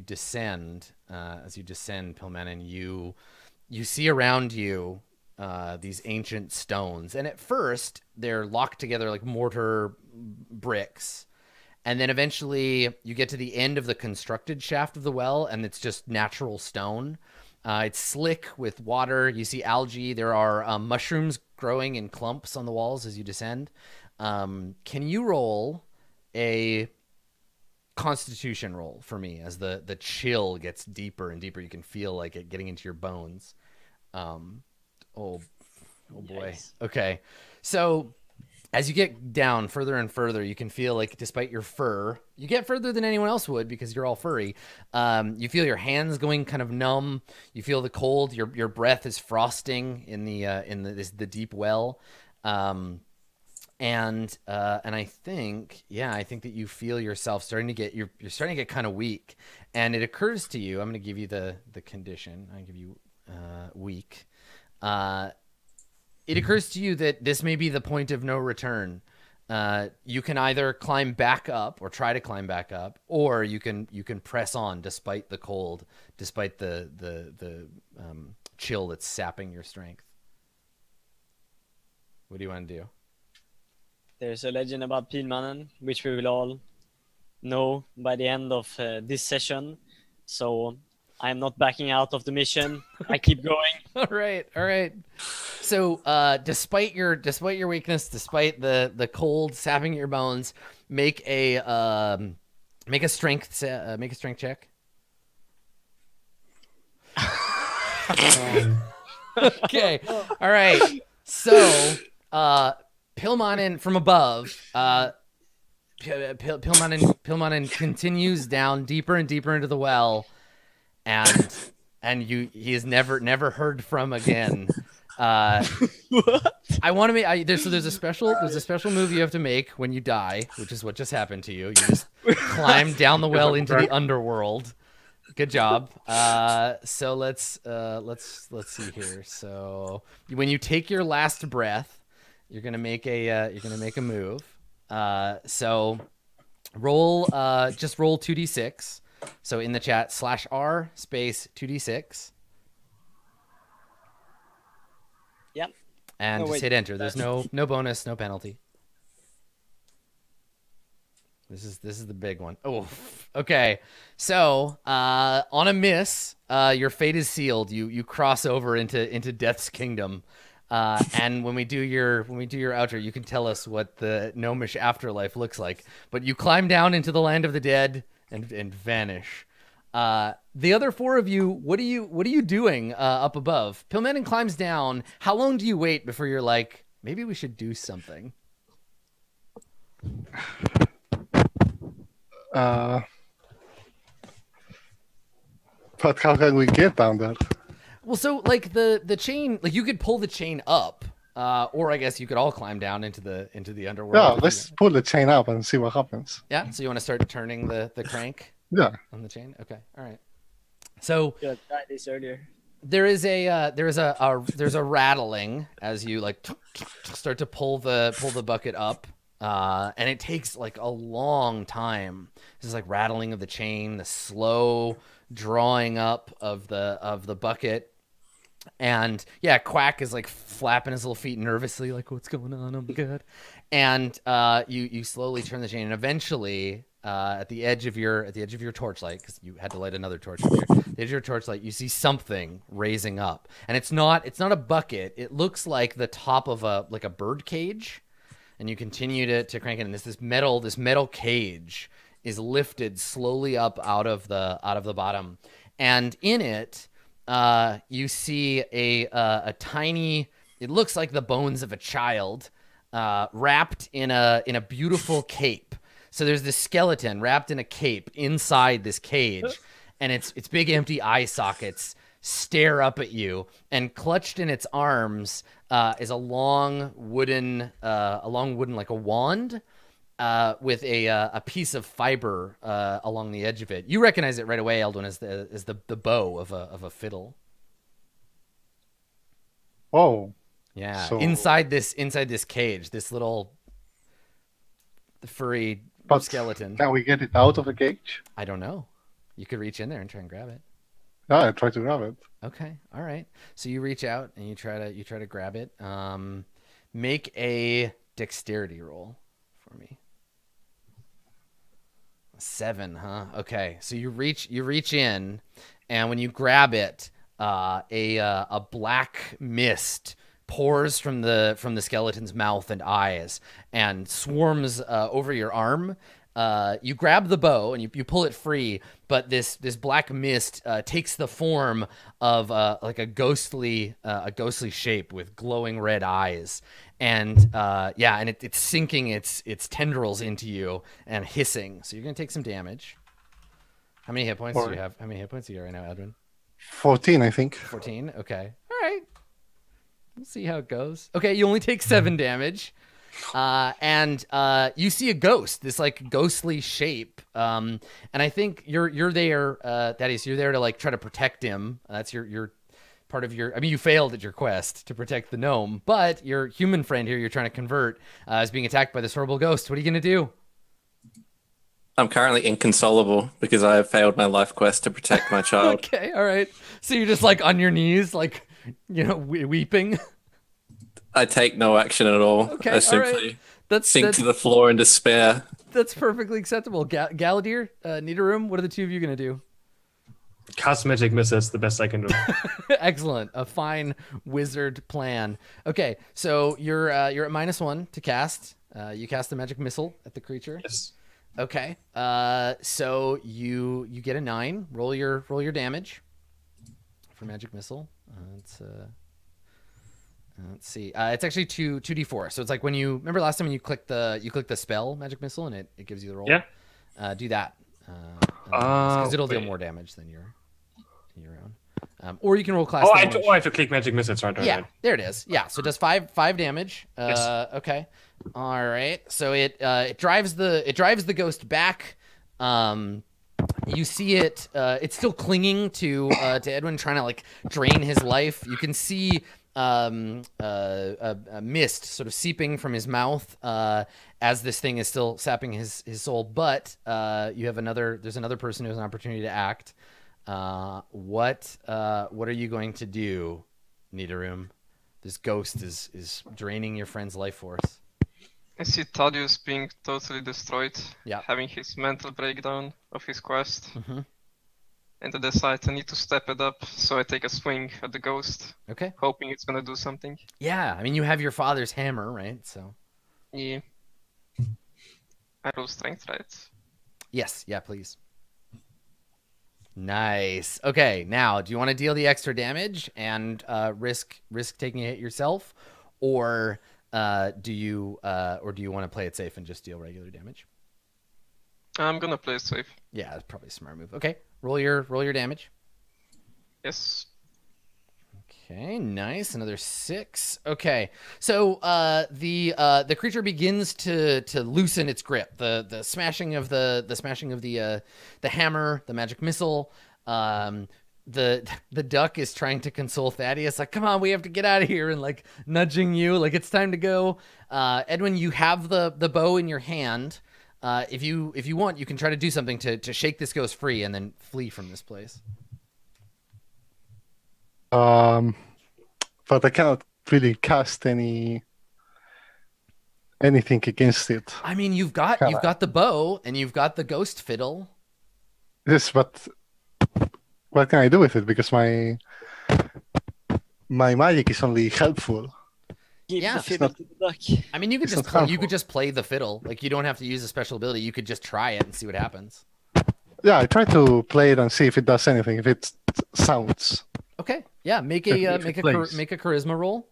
descend, Pilmanin, you see around you these ancient stones, and at first they're locked together like mortar bricks. And then eventually you get to the end of the constructed shaft of the well, and it's just natural stone. It's slick with water. You see algae. There are mushrooms growing in clumps on the walls as you descend. Can you roll a Constitution roll for me as the chill gets deeper and deeper? You can feel like it getting into your bones. Oh boy. Yikes. Okay. So as you get down further and further, you can feel like despite your fur, you get further than anyone else would because you're all furry. You feel your hands going kind of numb. You feel the cold. Your breath is frosting in the deep well. And I think that you feel yourself starting to get you're starting to get kind of weak. And it occurs to you, I'm going to give you the condition. I give you weak. It occurs to you that this may be the point of no return. You can either climb back up or try to climb back up, or you can press on despite the cold, despite the chill that's sapping your strength. What do you want to do? There's a legend about Pilmannen, which we will all know by the end of this session. So I'm not backing out of the mission. I keep going. All right. So, despite your weakness, despite the cold sapping your bones, make a strength check. Okay. All right. So, Pilmannen from above, Pilmannen continues down deeper and deeper into the well, and he is never heard from again. What? I want to make there's a special move you have to make when you die, which is what just happened to you. You just climb down the well into the underworld. Good job. So let's see here. So when you take your last breath, You're gonna make a move. So roll just roll 2d6. So in the chat /r space 2d6. Yep. And just hit enter. There's no bonus, no penalty. This is the big one. Oh, okay. So on a miss, your fate is sealed. You cross over into Death's Kingdom. And when we do your outro, you can tell us what the gnomish afterlife looks like. But you climb down into the land of the dead and vanish. The other four of you, what are you doing up above? Pillmannen climbs down. How long do you wait before you're like, maybe we should do something? But how can we get down there? Well, so like the chain, like you could pull the chain up, or I guess you could all climb down into the underworld. Yeah, let's pull the chain up and see what happens. Yeah. So you want to start turning the crank? Yeah. On the chain. Okay. All right. So I tried this earlier. there's a rattling as you like start to pull the bucket up. And it takes like a long time. This is like rattling of the chain, the slow drawing up of the bucket. And yeah, Quack is like flapping his little feet nervously, like, what's going on? Oh my god. And you slowly turn the chain, and eventually at the edge of your torchlight, because you had to light another torch up here, the edge of your torchlight, you see something raising up. And it's not a bucket. It looks like the top of a bird cage. And you continue to crank it, and this metal cage is lifted slowly up out of the bottom, and in it you see a tiny. It looks like the bones of a child wrapped in a beautiful cape. So there's this skeleton wrapped in a cape inside this cage, and its big empty eye sockets stare up at you, and clutched in its arms is a long wooden like a wand with a piece of fiber along the edge of it. You recognize it right away, Eldwin, as the bow of a fiddle. Oh, yeah. So... inside this cage, this little furry skeleton. Can we get it out of the cage? I don't know. You could reach in there and try and grab it. Yeah, I try to grab it. Okay, all right. So you reach out and you try to grab it. Make a dexterity roll for me. 7, huh? Okay. So you reach in, and when you grab it, a black mist pours from the skeleton's mouth and eyes and swarms over your arm. You grab the bow and you pull it free, but this black mist takes the form of like a ghostly shape with glowing red eyes, and it's sinking its tendrils into you and hissing. So you're gonna take some damage. How many hit points do you have? How many hit points do you have right now, Edwin? 14, I think. 14. Okay. All right. We'll see how it goes. Okay, you only take 7 damage. And you see a ghost, this like ghostly shape. And I think you're there, Thaddeus, you're there to like try to protect him. That's your part of your, I mean, you failed at your quest to protect the gnome, but your human friend here you're trying to convert is being attacked by this horrible ghost. What are you going to do? I'm currently inconsolable because I have failed my life quest to protect my child. Okay, all right. So you're just like on your knees, like, weeping. I take no action at all. Okay, I simply right. sink to the floor in despair. That's perfectly acceptable. Galadir, Nidorum, what are the two of you going to do? Cast magic missiles, the best I can do. Excellent. A fine wizard plan. Okay, so you're at -1 to cast. You cast the magic missile at the creature. Yes. Okay. So you get a 9. Roll your damage for magic missile. Let's see. It's actually 2d4. So it's like when you remember last time when you click the spell magic missile and it gives you the roll. Yeah. Do that. Because it'll deal more damage than your own. Or you can roll class. I have to click magic missiles, right? Yeah, there it is. Yeah, so it does 5 damage. Yes. Okay. All right. So it drives the ghost back. You see it. It's still clinging to Edwin, trying to like drain his life. You can see a mist sort of seeping from his mouth as this thing is still sapping his soul. But there's another person who has an opportunity to act. What are you going to do, Nidorum? This ghost is draining your friend's life force. I see Thaddeus being totally destroyed, Yeah. having his mental breakdown of his quest. Mm-hmm. And I decide I need to step it up, so I take a swing at the ghost, Okay. hoping it's gonna do something. Yeah, I mean, you have your father's hammer, right? So. Yeah. I roll strength, right? Yes. Yeah, please. Nice. Okay, now, do you want to deal the extra damage and risk taking a hit yourself, or do you want to play it safe and just deal regular damage? I'm gonna play it safe. Yeah, that's probably a smart move. Okay, roll your damage. Yes. Okay, nice. Another 6. Okay, so the creature begins to loosen its grip. The smashing of the hammer, the magic missile. The duck is trying to console Thaddeus, like, come on, we have to get out of here, and like nudging you, like it's time to go. Edwin, you have the bow in your hand. If you want, you can try to do something to shake this ghost free and then flee from this place. But I cannot really cast anything against it. I mean, you've got the bow and you've got the ghost fiddle. Yes, but what can I do with it? Because my magic is only helpful. Give Yeah, the fiddle to the duck. I mean, you could It's just not play, harmful. play the fiddle. Like, you don't have to use a special ability. You could just try it and see what happens. Yeah, I try to play it and see if it does anything, if it sounds. Okay. Yeah. Make If a it plays. make a charisma roll.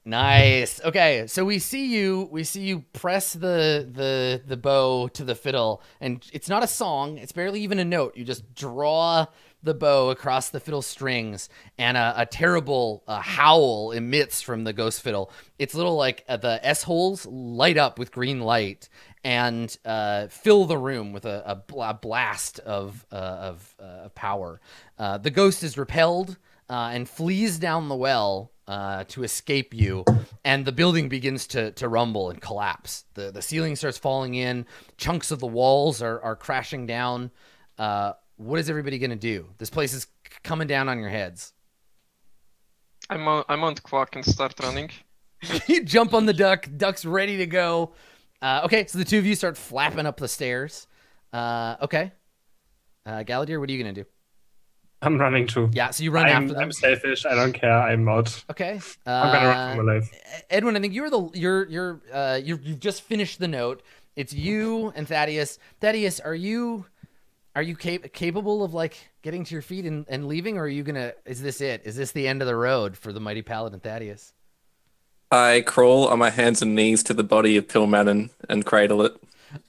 Nice. Okay. So we see you press the bow to the fiddle, and it's not a song. It's barely even a note. You just draw the bow across the fiddle strings, and a terrible howl emits from the ghost fiddle. Its little the S holes light up with green light and fill the room with a blast of power. The ghost is repelled and flees down the well to escape you, and the building begins to rumble and collapse. The ceiling starts falling in. Chunks of the walls are crashing down. What is everybody going to do? This place is coming down on your heads. I'm on Quack and start running. You jump on the duck. Duck's ready to go. Okay, so the two of you start flapping up the stairs. Okay. Galadir, what are you going to do? I'm running too. Yeah, so you run after them. I'm selfish. I don't care. I'm out. Okay. I'm gonna run for my life. Edwin, I think you've just finished the note. It's you and Thaddeus. Thaddeus, are you capable of getting to your feet and leaving, or are you gonna? Is this it? Is this the end of the road for the mighty paladin Thaddeus? I crawl on my hands and knees to the body of Pillman and cradle it.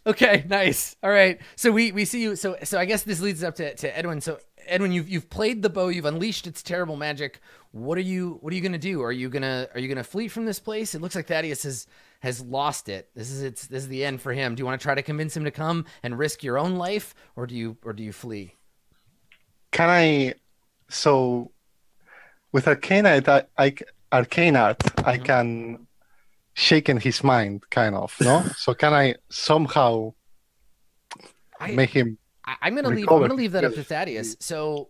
Okay, nice. All right. So we see you. So I guess this leads up to Edwin. So Edwin, you've played the bow. You've unleashed its terrible magic. What are you gonna do? Are you gonna flee from this place? It looks like Thaddeus has lost it. This is the end for him. Do you want to try to convince him to come and risk your own life, or do you flee? Can I? So, with Arcane Art, I can shake in his mind, kind of, no? So can I somehow make him? I'm gonna leave that up to Thaddeus. So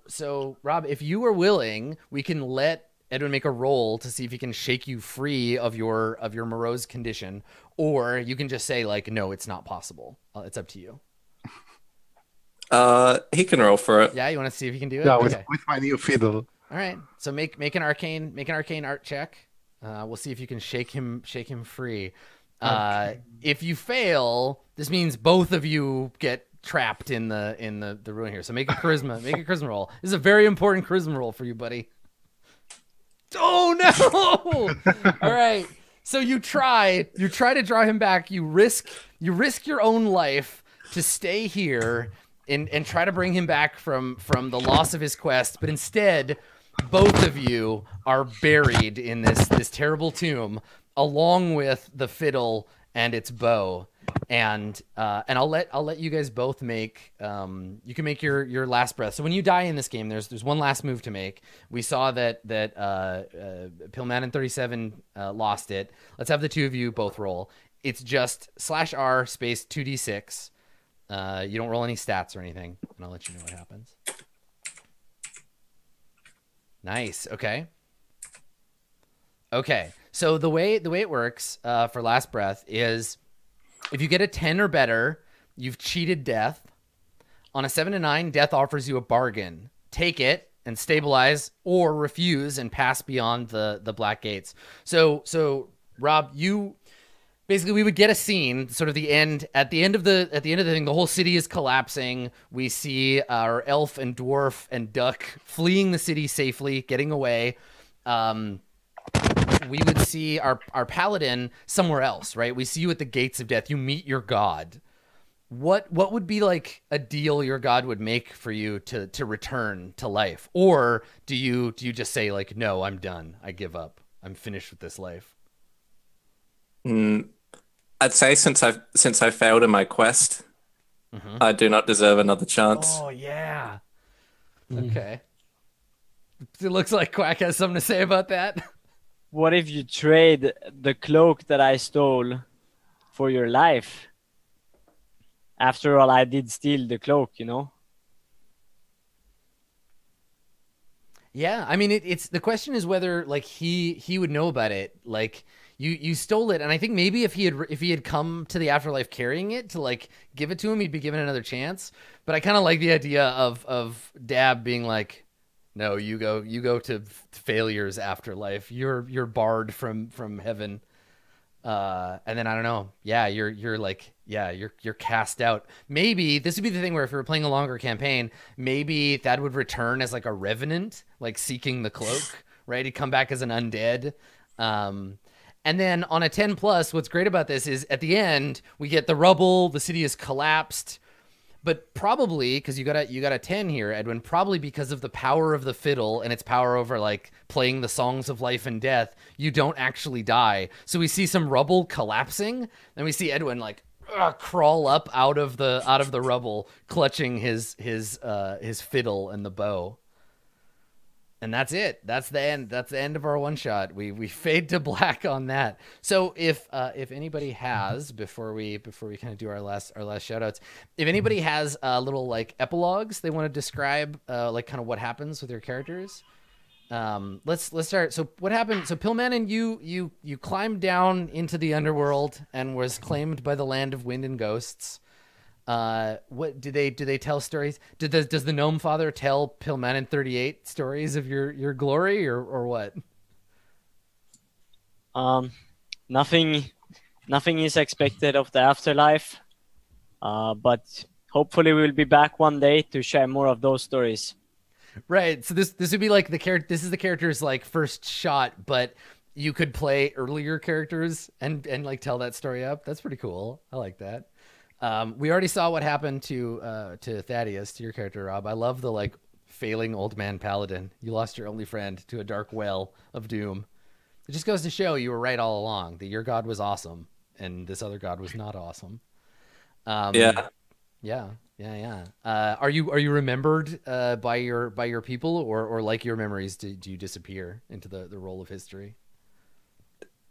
Rob, if you are willing, we can let Edwin make a roll to see if he can shake you free of your morose condition, or you can just say no, it's not possible. It's up to you. He can roll for it. Yeah, you want to see if you can do it? Yeah, Okay. with my new fiddle. All right. So make an arcane art check. We'll see if you can shake him free. If you fail, this means both of you get trapped in the ruin here. So make a charisma roll. This is a very important charisma roll for you, buddy. Oh no! All right. So you try to draw him back. You risk your own life to stay here and try to bring him back from the loss of his quest, but instead both of you are buried in this terrible tomb along with the fiddle and its bow. and I'll let you guys both make you can make your last breath. So when you die in this game, there's one last move to make. We saw that Pillman 37 lost it. Let's have the two of you both roll. It's just /R space 2d6. You don't roll any stats or anything, and I'll let you know what happens. Nice. Okay. So the way it works for last breath is, if you get a 10 or better, you've cheated death. On a 7 to 9, death offers you a bargain. Take it and stabilize, or refuse and pass beyond the black gates. So Rob, you basically, we would get a scene, sort of at the end of the thing, the whole city is collapsing. We see our elf and dwarf and duck fleeing the city safely, getting away. We would see our paladin somewhere else, right? We see you at the gates of death. You meet your god. What would be like a deal your god would make for you to return to life? Or do you just say like, no, I'm done. I give up. I'm finished with this life. I'd say since I failed in my quest, I do not deserve another chance. Oh yeah. Okay. It looks like Quack has something to say about that. What if you trade the cloak that I stole for your life? After all, I did steal the cloak, you know? Yeah, I mean, it's the question is whether like he would know about it. Like you stole it, and I think maybe if he had come to the afterlife carrying it to like give it to him, he'd be given another chance. But I kind of like the idea of Dab being like, no, you go to failure's afterlife. You're barred from heaven. And then I don't know. Yeah, you're cast out. Maybe this would be the thing where if we were playing a longer campaign, maybe that would return as like a revenant, like seeking the cloak, right? He'd come back as an undead. And then on a 10 plus, what's great about this is at the end we get the rubble, the city is collapsed. But probably because you got a 10 here, Edwin, probably because of the power of the fiddle and its power over like playing the songs of life and death, you don't actually die. So we see some rubble collapsing, and we see Edwin like crawl up out of the rubble, clutching his fiddle and the bow. And that's it. That's the end. That's the end of our one shot. We fade to black on that. So if anybody has, before we kind of do our last shout outs, if anybody has little like epilogues they want to describe like kind of what happens with your characters, let's start. So what happened? So Pillman, you climbed down into the underworld and was claimed by the land of wind and ghosts. What do they tell stories? Does the gnome father tell Pillman 38 stories of your glory or what? Nothing is expected of the afterlife. But hopefully we'll be back one day to share more of those stories. Right. So this would be like this is the character's like first shot, but you could play earlier characters and like tell that story up. That's pretty cool. I like that. We already saw what happened to Thaddeus, to your character, Rob. I love the like failing old man paladin. You lost your only friend to a dark well of doom. It just goes to show you were right all along, that your god was awesome and this other god was not awesome. Yeah. Are you remembered by your people, or like your memories do you disappear into the roll of history?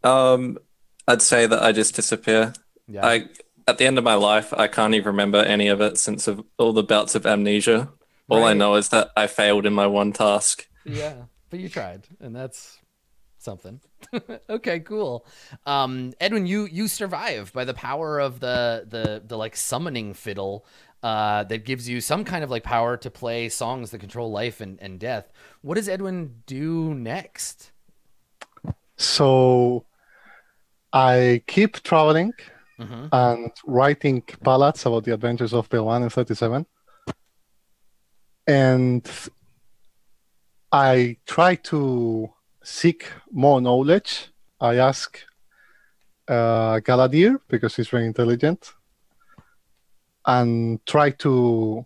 I'd say that I just disappear. Yeah. At the end of my life, I can't even remember any of it since of all the bouts of amnesia. All I know is that I failed in my one task. Yeah, but you tried, and that's something. Okay, cool. Edwin, you survive by the power of the like summoning fiddle that gives you some kind of like power to play songs that control life and death. What does Edwin do next? So I keep traveling. And writing ballads about the adventures of Pillman and 37. And I try to seek more knowledge. I ask Galadir, because he's very intelligent, and try to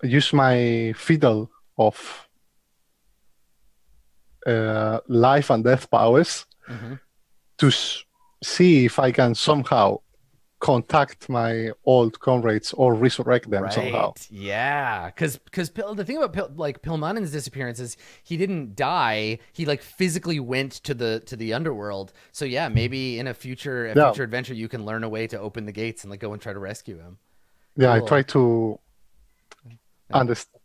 use my fiddle of life and death powers to see if I can somehow contact my old comrades or resurrect them Right. somehow. Yeah. Because the thing about Pilmanen's disappearance is he didn't die. He like physically went to the underworld. So yeah, maybe in a future adventure you can learn a way to open the gates and like go and try to rescue him. Yeah, Cool. I try to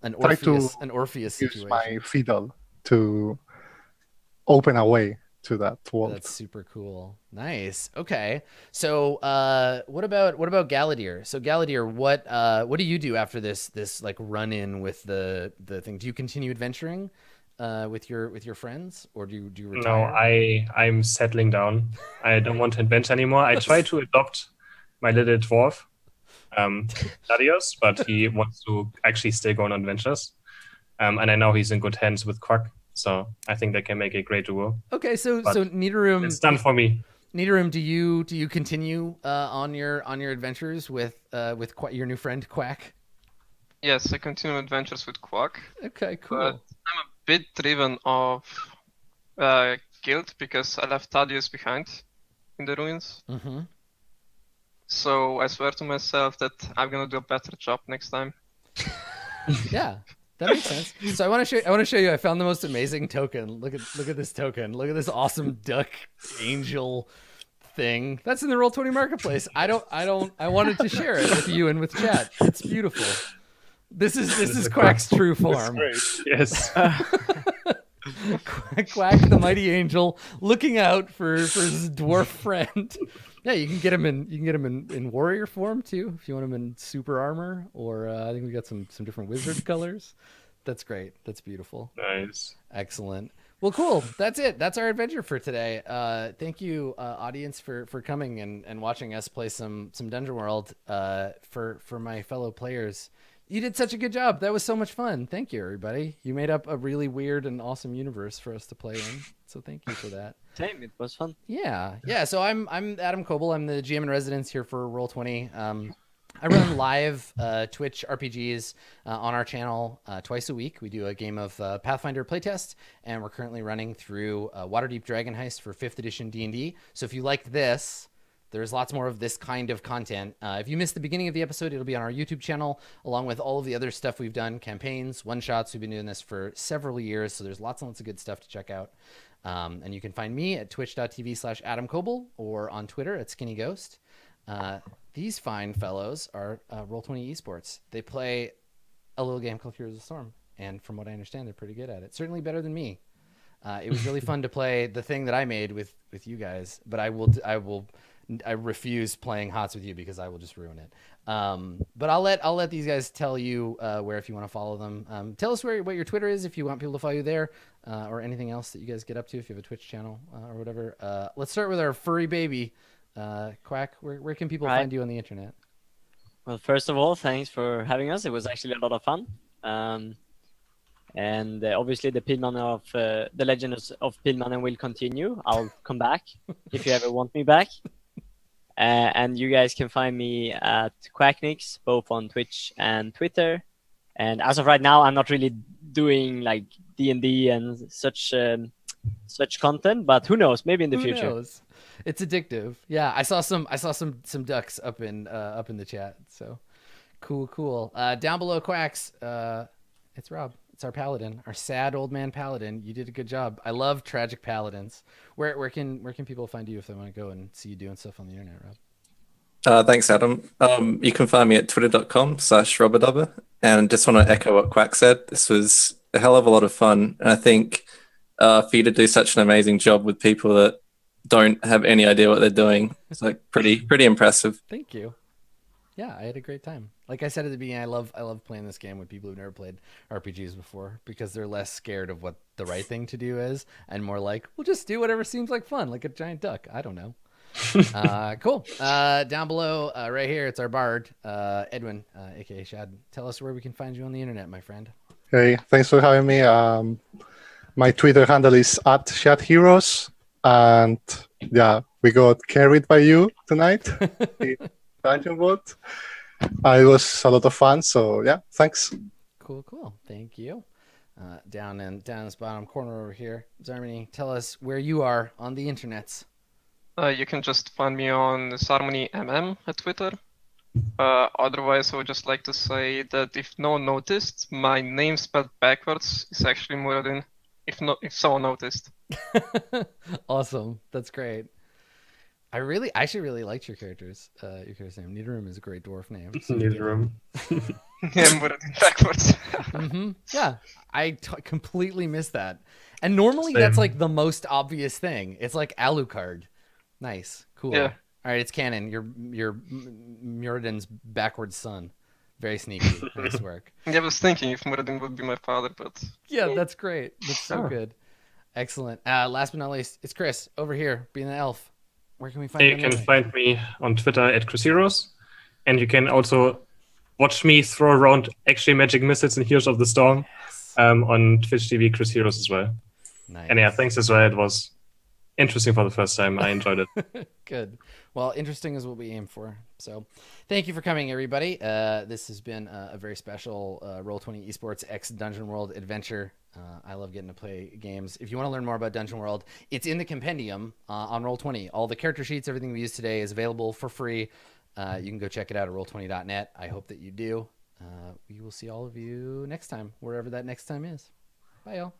an Orpheus use situation. my fiddle to open a way to that world. That's super cool. Nice. Okay. So what about Galadier? So Galadier, what do you do after this like run in with the thing? Do you continue adventuring with your friends, or do you retire? No, I'm settling down. I don't want to adventure anymore. I try to adopt my little dwarf, Thaddeus, but he wants to actually stay going on adventures. And I know he's in good hands with Quack. So I think they can make a great duo. Okay, so Nidorum, it's done for me. Nidorum, do you continue on your adventures with your new friend Quack? Yes, I continue adventures with Quack. Okay, cool. But I'm a bit driven of guilt because I left Thaddeus behind in the ruins. Mm-hmm. So I swear to myself that I'm gonna do a better job next time. Yeah. That makes sense. So I want to show you. I found the most amazing token. Look at this token. Look at this awesome duck angel thing. That's in the Roll20 marketplace. I wanted to share it with you and with chat. It's beautiful. This is Quack's true form. Yes. Quack the mighty angel looking out for his dwarf friend. Yeah, you can get him in warrior form too if you want him in super armor, or I think we got some different wizard colors. That's great. That's beautiful. Nice. Excellent. Well, cool. That's it. That's our adventure for today. Thank you, audience, for coming and watching us play some Dungeon World. For my fellow players, you did such a good job. That was so much fun. Thank you, everybody. You made up a really weird and awesome universe for us to play in. So thank you for that. Same. It was fun. Yeah. So I'm Adam Coble. I'm the GM in residence here for Roll20. I run live Twitch RPGs on our channel twice a week. We do a game of Pathfinder playtest, and we're currently running through Waterdeep Dragon Heist for 5th edition D&D. So if you liked this, there's lots more of this kind of content. If you missed the beginning of the episode, it'll be on our YouTube channel, along with all of the other stuff we've done, campaigns, one-shots. We've been doing this for several years, so there's lots and lots of good stuff to check out. And you can find me at twitch.tv/Adam Coble or on Twitter at Skinny Ghost. These fine fellows are Roll20 Esports. They play a little game called Heroes of the Storm, and from what I understand, they're pretty good at it. Certainly better than me. It was really fun to play the thing that I made with you guys, but I refuse playing HOTS with you because I will just ruin it. But I'll let these guys tell you where if you want to follow them. Tell us what your Twitter is if you want people to follow you there, or anything else that you guys get up to if you have a Twitch channel or whatever. Let's start with our furry baby. Quack, where can people find you on the internet? Well, first of all, thanks for having us. It was actually a lot of fun. And obviously the the Legend of Pilmanen will continue. I'll come back if you ever want me back. And you guys can find me at Quacknix, both on Twitch and Twitter. And as of right now, I'm not really doing like D&D and such content, but who knows? Maybe in the future. Who knows? It's addictive. Yeah, I saw some ducks up in the chat. So cool. Down below Quacks, it's Rob. It's our paladin, our sad old man paladin. You did a good job. I love tragic paladins. Where can people find you if they want to go and see you doing stuff on the internet, Rob? Thanks, Adam. You can find me at twitter.com/robadubber. And just want to echo what Quack said. This was a hell of a lot of fun. And I think for you to do such an amazing job with people that don't have any idea what they're doing, it's like pretty impressive. Thank you. Yeah, I had a great time. Like I said at the beginning, I love playing this game with people who've never played RPGs before because they're less scared of what the right thing to do is and more like, we'll just do whatever seems like fun, like a giant duck. I don't know. Cool. Down below, right here, it's our bard, Edwin, aka Shad. Tell us where we can find you on the internet, my friend. Hey, thanks for having me. My Twitter handle is @ShadHeroes, and yeah, we got carried by you tonight in Dungeon World. It was a lot of fun, so yeah, thanks. Cool. Thank you. Down in this bottom corner over here, Zarmini, tell us where you are on the internets. You can just find me on SarmonyMM at Twitter. Otherwise, I would just like to say that if no one noticed, my name spelled backwards is actually Muradin. If someone noticed. Awesome. That's great. I actually really liked your character's name. Nidorum is a great dwarf name. So Nidorum. Yeah, Muradin backwards. Yeah, I completely missed that. And normally Same. that's like the most obvious thing. It's like Alucard. Nice, cool. Yeah. All right, it's canon. You're Muradin's backwards son. Very sneaky. Nice work. Yeah, I was thinking if Muradin would be my father, but Yeah, that's great. That's so Oh. good. Excellent. Last but not least, it's Chris over here, being the elf. Where can we find You you? can find me on Twitter at ChrisHeroes, and you can also watch me throw around actually magic missiles in Heroes of the Storm on Twitch TV Chris Heroes as well. Nice. And yeah, thanks as well. It was interesting for the first time. I enjoyed it. Good. Well, interesting is what we aim for. So thank you for coming, everybody. This has been a very special Roll20 Esports X Dungeon World adventure. I love getting to play games. If you want to learn more about Dungeon World, it's in the compendium on Roll20. All the character sheets, everything we use today is available for free. You can go check it out at roll20.net. I hope that you do. We will see all of you next time, wherever that next time is. Bye, y'all.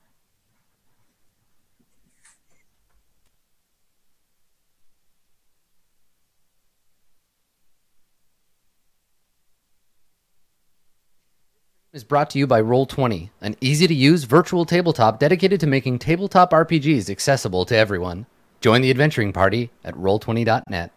Is brought to you by Roll20, an easy-to-use virtual tabletop dedicated to making tabletop RPGs accessible to everyone. Join the adventuring party at roll20.net.